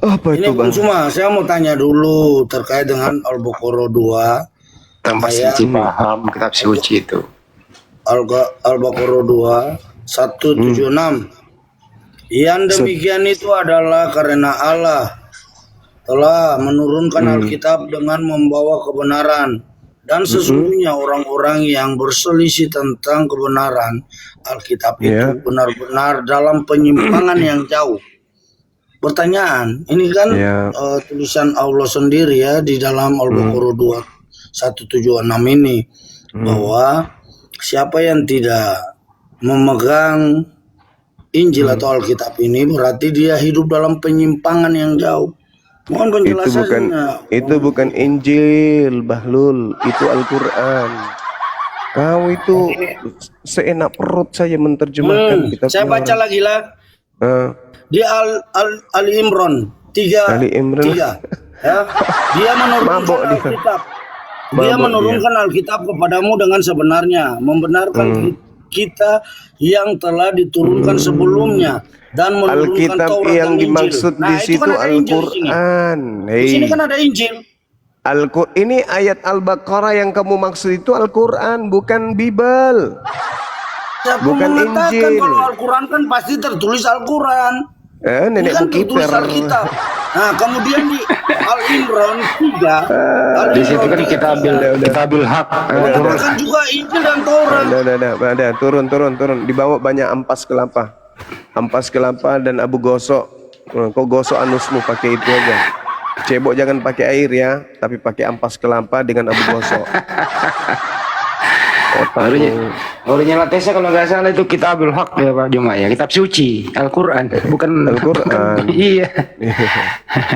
E: Apa
D: Ini
E: itu
D: Bang
E: Bang?
D: Suma, saya mau tanya dulu terkait dengan Al-Baqarah 2.
G: Tambah suci paham kitab suci itu.
D: Al-Baqarah 2 176. Yang demikian itu adalah karena Allah telah menurunkan Alkitab dengan membawa kebenaran, dan sesungguhnya orang-orang yang berselisih tentang kebenaran Alkitab itu benar-benar dalam penyimpangan yang jauh. Pertanyaan, ini kan tulisan Allah sendiri ya di dalam Al-Baqarah 2 176 ini, bahwa siapa yang tidak memegang Injil atau Alkitab ini berarti dia hidup dalam penyimpangan yang jauh. Mohon penjelasannya.
E: Itu bukan Injil, Bahlul, itu Al-Quran. Kau itu seenak perut saja menerjemahkan kitab
D: Saya baca lagi lah. Di Ali Imran 3.
E: Ali Imran.
D: 3. Ya. Dia menurunkan Alkitab Dia
E: Mabuk
D: menurunkan Alkitab kepadamu dengan sebenarnya, membenarkan kita yang telah diturunkan sebelumnya dan menurunkan
E: Alkitab
D: Taurat
E: yang
D: dan Injil.
E: dimaksud di
D: Itu
E: situ
D: kan ada Injil di sini.
E: Al-Quran.
D: Di sini kan ada Injil.
E: Ini ayat Al-Baqarah yang kamu maksud itu Al-Quran, bukan Bible.
D: Aku
E: Bukan
D: mengatakan
E: Injil.
D: kalau Al-Quran kan pasti tertulis Al-Quran. Ini
E: Nenek
D: kan
E: Bukiter.
D: tertulis Alkitab. Nah, kemudian di Al-Imran 3,
G: Di situ kan kitabil hak.
D: mengatakan juga Injil dan Taurat.
E: Ada, turun. Dibawa banyak ampas kelapa. Ampas kelapa dan abu gosok. Kau gosok anusmu pakai itu aja. Cebok jangan pakai air ya, tapi pakai ampas kelapa dengan abu gosok.
G: Original tesnya kalau nggak salah itu kitabul hak ya Pak Juma ya, kitab suci Al-Quran, bukan
E: Al-Quran.
G: Iya.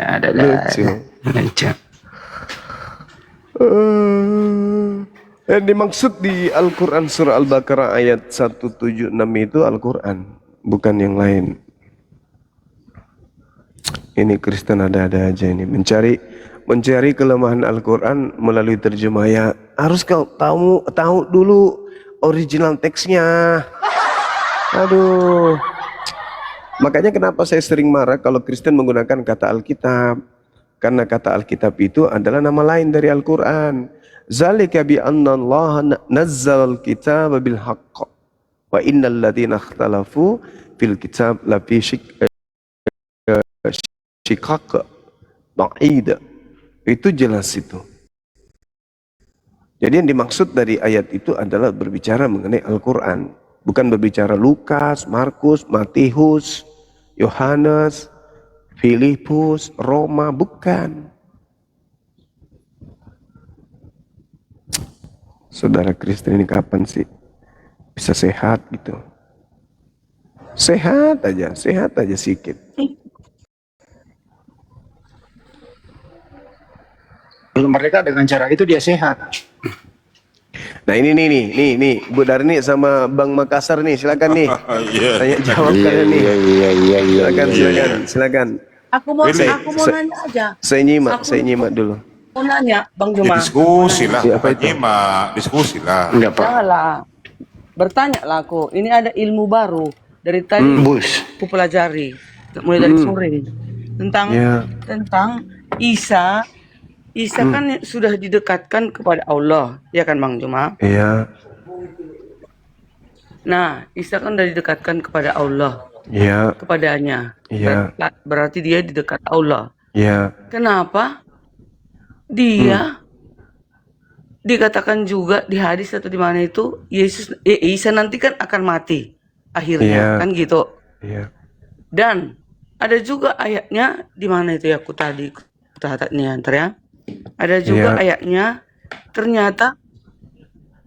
G: Ada
E: Lucu.
G: Lucu.
E: Yang dimaksud di Al-Quran surah Al-Baqarah ayat 176 itu Al-Quran, bukan yang lain. Ini Kristen ada-ada aja ini, mencari kelemahan Al-Quran melalui terjemah. Ya harus kau tahu dulu original teksnya. Aduh. Makanya kenapa saya sering marah kalau Kristen menggunakan kata Alkitab. Karena kata Alkitab itu adalah nama lain dari Al-Quran. Zalika bi anna Allah nazzal al-kitaba bil haqq wa innal ladzina ikhtalafu fil kitab la fi shiqaq ba'id. Itu jelas itu. Jadi yang dimaksud dari ayat itu adalah berbicara mengenai Al-Quran. Bukan berbicara Lukas, Markus, Matius, Yohanes, Filipus, Roma, bukan. Saudara Kristen ini kapan sih bisa sehat gitu? Sehat aja sikit.
G: Belum merdeka dengan cara itu dia sehat.
E: Nah ini nih Bu Darni sama Bang Makassar nih, silakan nih. Tanya jawab kalian nih. Silakan.
F: Aku mau nanya aja.
E: Saya nyimak dulu.
F: Mau nanya, Bang
H: Ya,
F: Juma.
H: diskusi lah,
E: Apa
H: bukan
E: itu?
H: nyimak, diskusi lah.
G: Enggak Pak.
F: Janganlah. Bertanya lah aku. Ini ada ilmu baru dari tadi
G: Bus.
F: aku pelajari mulai dari sore tentang Isa. Isa kan sudah didekatkan kepada Allah, ya kan Bang Juma?
E: Iya.
F: Nah, Isa kan sudah didekatkan kepada Allah,
E: Iya.
F: kepadanya.
E: Iya.
F: Berarti dia di dekat Allah.
E: Iya.
F: Kenapa dia dikatakan juga di hadis atau di mana itu Isa nanti kan akan mati akhirnya,
E: Iya.
F: kan gitu.
E: Iya.
F: Dan ada juga ayatnya di mana itu ya, aku tadi nih antar ya. Ada juga ayatnya, ternyata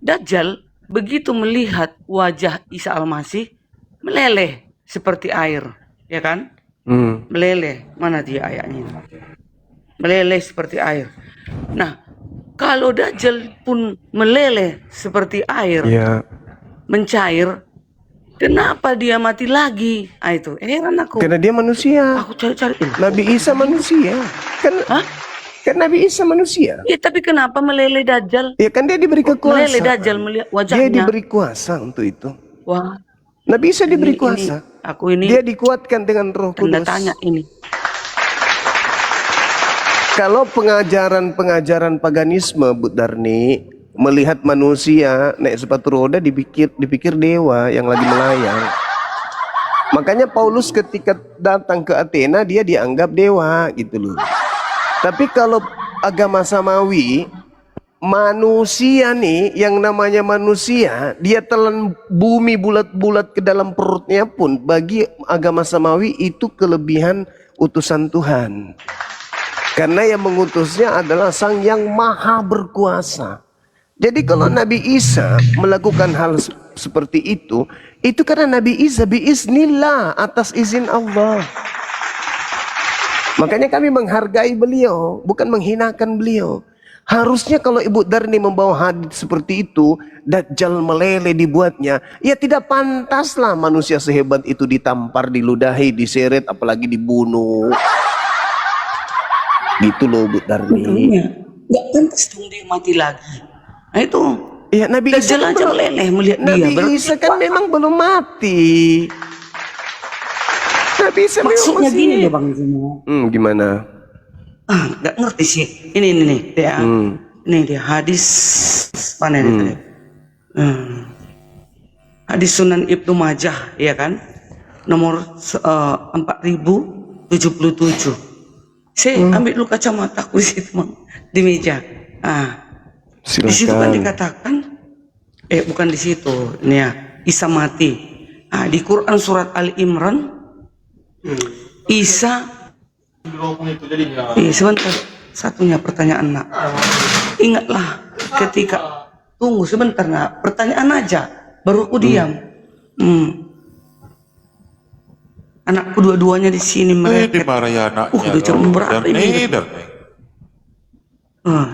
F: Dajjal begitu melihat wajah Isa Al-Masih meleleh seperti air, ya kan? Meleleh, mana dia ayatnya? Meleleh seperti air. Nah, kalau Dajjal pun meleleh seperti air, mencair, kenapa dia mati lagi? Itu heran aku.
E: Karena dia manusia.
F: Aku cari-cari.
E: Nabi Isa manusia. Kan Nabi Isa manusia.
F: Ya, tapi kenapa meleleh Dajjal?
E: Ya kan dia diberi kekuasaan.
F: Meleleh Dajjal melihat wajahnya.
E: Dia diberi kuasa untuk itu.
F: Wah,
E: Nabi Isa diberi kuasa.
F: Aku ini
E: Dia dikuatkan dengan Roh
F: tanda
E: Kudus.
F: tanya ini.
E: Kalau pengajaran paganisme, Bu Darni, melihat manusia naik sepatu roda dipikir dewa yang lagi melayang. Makanya Paulus ketika datang ke Athena dia dianggap dewa gitu loh. Tapi kalau agama samawi, manusia nih yang namanya manusia, dia telan bumi bulat-bulat ke dalam perutnya pun bagi agama samawi itu kelebihan utusan Tuhan. Karena yang mengutusnya adalah Sang yang Maha Berkuasa. Jadi kalau Nabi Isa melakukan hal seperti itu karena Nabi Isa biiznillah, atas izin Allah. Makanya kami menghargai beliau, bukan menghinakan beliau. Harusnya kalau Ibu Darni membawa hadis seperti itu, Dajjal meleleh dibuatnya, ya tidak pantaslah manusia sehebat itu ditampar, diludahi, diseret, apalagi dibunuh. Gitu loh Bu Darni.
F: nggak pantas dong dia mati lagi. Nah itu
E: Ya Nabi Isa
F: Dajjal
E: kan
F: aja
E: belum,
F: meleleh melihat dia.
E: Nabi
F: Berarti
E: Isa kan memang belum mati. Nabi Isa memang
F: maksudnya
E: masih.
F: gini loh Bang Zimo.
E: Gimana?
F: Nggak ngerti sih. Ini nih dia. Ini dia hadis mana ini tadi? Hadis Sunan Ibnu Majah, ya kan? Nomor 4077. Saya ambil dulu kacamataku di situ, Bang, di meja. Di situ kan
E: Silakan.
F: dikatakan, bukan di situ, ini ya, Isa mati. Di Quran surat Ali Imran, Isa. Sebentar, satunya pertanyaan nak. Ingatlah ketika, tunggu sebentar nak, pertanyaan aja, baru aku diam. Anakku dua-duanya di sini mereka.
H: Dimarahi anaknya.
F: Udah jam berapa ini?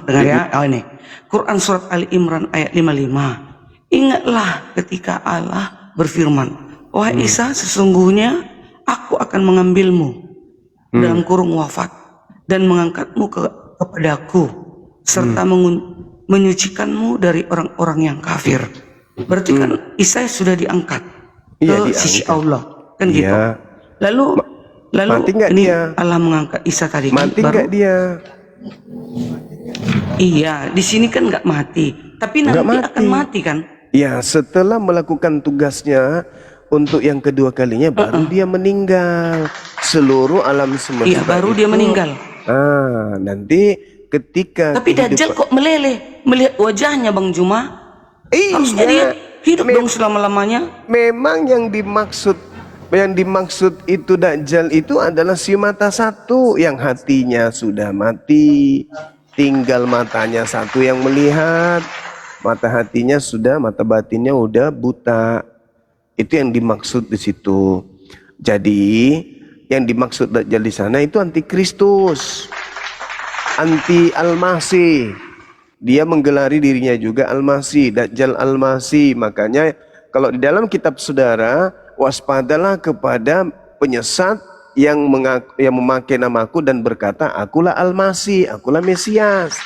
F: Dengar ya, ini Quran surat Ali Imran ayat 55. Ingatlah ketika Allah berfirman, wahai Isa, sesungguhnya aku akan mengambilmu dalam kurung wafat dan mengangkatmu kepadaku serta menyucikanmu dari orang-orang yang kafir. Berarti kan Isa sudah diangkat ke sisi Allah, kan gitu. Lalu
E: mati nggak
F: ini
E: dia?
F: Allah mengangkat Isa tadi kan,
E: Mati nggak dia?
F: Iya, di sini kan nggak mati, tapi nanti akan mati kan?
E: Ya, setelah melakukan tugasnya untuk yang kedua kalinya baru dia meninggal. Seluruh alam semesta.
F: Iya, baru dia meninggal.
E: Nanti ketika
F: Tapi Dajjal kok meleleh melihat wajahnya Bang Juma? Harusnya dia hidup dong selama-lamanya.
E: Memang yang dimaksud itu Dajjal itu adalah si mata satu yang hatinya sudah mati, tinggal matanya satu yang melihat, mata hatinya sudah, mata batinnya udah buta. Itu yang dimaksud di situ. Jadi yang dimaksud Dajjal di sana itu antikristus, anti Al-Masih. Dia menggelari dirinya juga Al-Masih, Dajjal Al-Masih. Makanya kalau di dalam kitab saudara, waspadalah kepada penyesat yang memakai namaku dan berkata, akulah Al-Masih, akulah Mesias.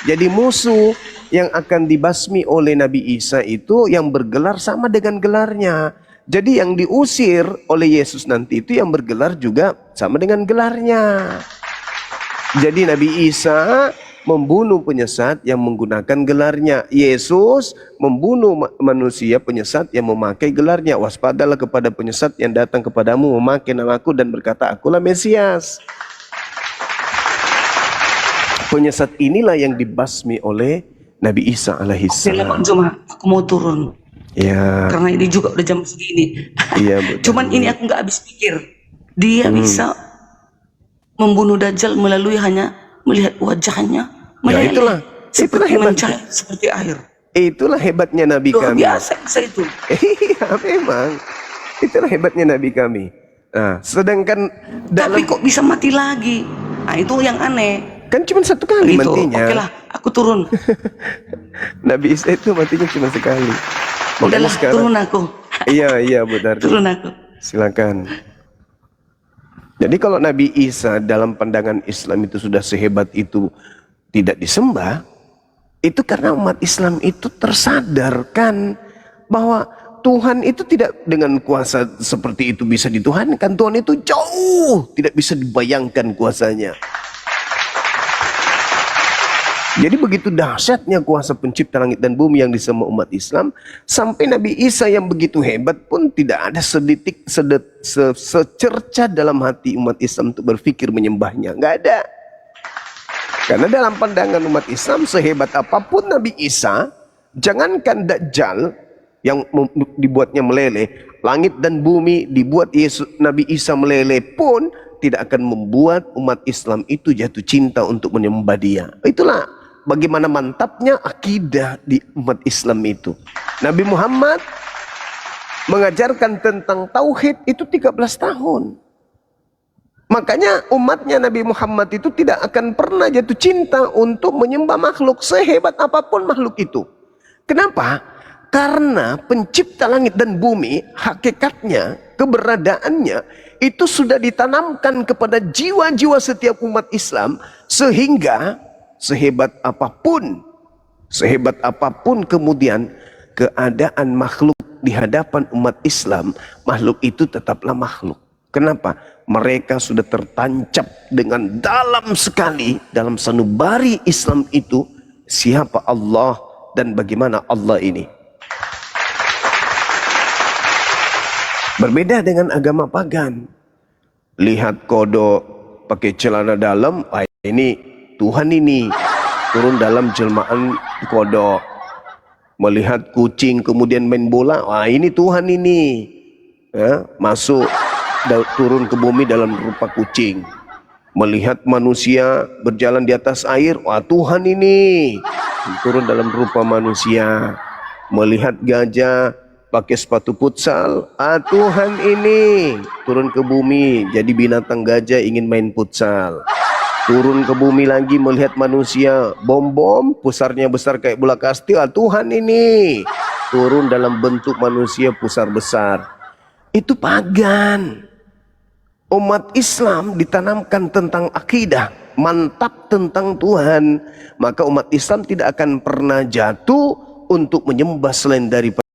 E: Jadi musuh yang akan dibasmi oleh Nabi Isa itu yang bergelar sama dengan gelarnya. Jadi yang diusir oleh Yesus nanti itu yang bergelar juga sama dengan gelarnya. Jadi Nabi Isa membunuh penyesat yang menggunakan gelarnya. Yesus membunuh manusia penyesat yang memakai gelarnya. Waspadalah kepada penyesat yang datang kepadamu memakai namaku dan berkata, akulah Mesias. Penyesat inilah yang dibasmi oleh Nabi Isa alaihissalam.
F: Cuma aku mau turun.
E: Ya.
F: Karena ini juga udah jam segini.
E: Iya, betul.
F: Cuman ini aku nggak habis pikir. Dia bisa membunuh Dajjal melalui hanya melihat wajahnya.
E: Ya itulah
F: seperti
E: hebatnya.
F: mencair seperti air.
E: Itulah hebatnya Nabi
F: Luar
E: kami.
F: biasa itu.
E: Iya memang. Itulah hebatnya Nabi kami. Nah, sedangkan
F: Tapi kok bisa mati lagi? Nah itu yang aneh.
E: Kan cuma satu kali
F: Gitu.
E: matinya.
F: Oke lah, aku turun.
E: Nabi Isa itu matinya cuma sekali.
F: Udahlah, turun aku.
E: Iya benar.
F: Turun aku.
E: Silakan. Jadi kalau Nabi Isa dalam pandangan Islam itu sudah sehebat itu tidak disembah, itu karena umat Islam itu tersadarkan bahwa Tuhan itu tidak dengan kuasa seperti itu bisa dituhankan. Tuhan itu jauh tidak bisa dibayangkan kuasanya. Jadi begitu dahsyatnya kuasa pencipta langit dan bumi yang disembah umat Islam, sampai Nabi Isa yang begitu hebat pun tidak ada secerca dalam hati umat Islam untuk berpikir menyembahnya. Nggak ada. Karena dalam pandangan umat Islam, sehebat apapun Nabi Isa, jangankan Dajjal yang dibuatnya meleleh, langit dan bumi dibuat Nabi Isa meleleh pun tidak akan membuat umat Islam itu jatuh cinta untuk menyembah dia. Itulah bagaimana mantapnya akidah di umat Islam itu. Nabi Muhammad mengajarkan tentang tauhid itu 13 tahun. Makanya umatnya Nabi Muhammad itu tidak akan pernah jatuh cinta untuk menyembah makhluk sehebat apapun makhluk itu. Kenapa? Karena pencipta langit dan bumi, hakikatnya, keberadaannya itu sudah ditanamkan kepada jiwa-jiwa setiap umat Islam, sehingga sehebat apapun kemudian keadaan makhluk di hadapan umat Islam, makhluk itu tetaplah makhluk. Kenapa? Mereka sudah tertancap dengan dalam sekali dalam sanubari Islam itu siapa Allah dan bagaimana Allah ini. Berbeda dengan agama pagan. Lihat kodok pakai celana dalam, ini Tuhan ini turun dalam jelmaan kodok. Melihat kucing kemudian main bola, wah ini Tuhan ini. Ya, masuk turun ke bumi dalam rupa kucing. Melihat manusia berjalan di atas air, wah Tuhan ini turun dalam rupa manusia. Melihat gajah pakai sepatu futsal, Tuhan ini turun ke bumi jadi binatang gajah ingin main futsal. Turun ke bumi lagi melihat manusia bom pusarnya besar kayak bola kastil, Tuhan ini turun dalam bentuk manusia pusar besar. Itu pagan. Umat Islam ditanamkan tentang akidah mantap tentang Tuhan, maka umat Islam tidak akan pernah jatuh untuk menyembah selain daripada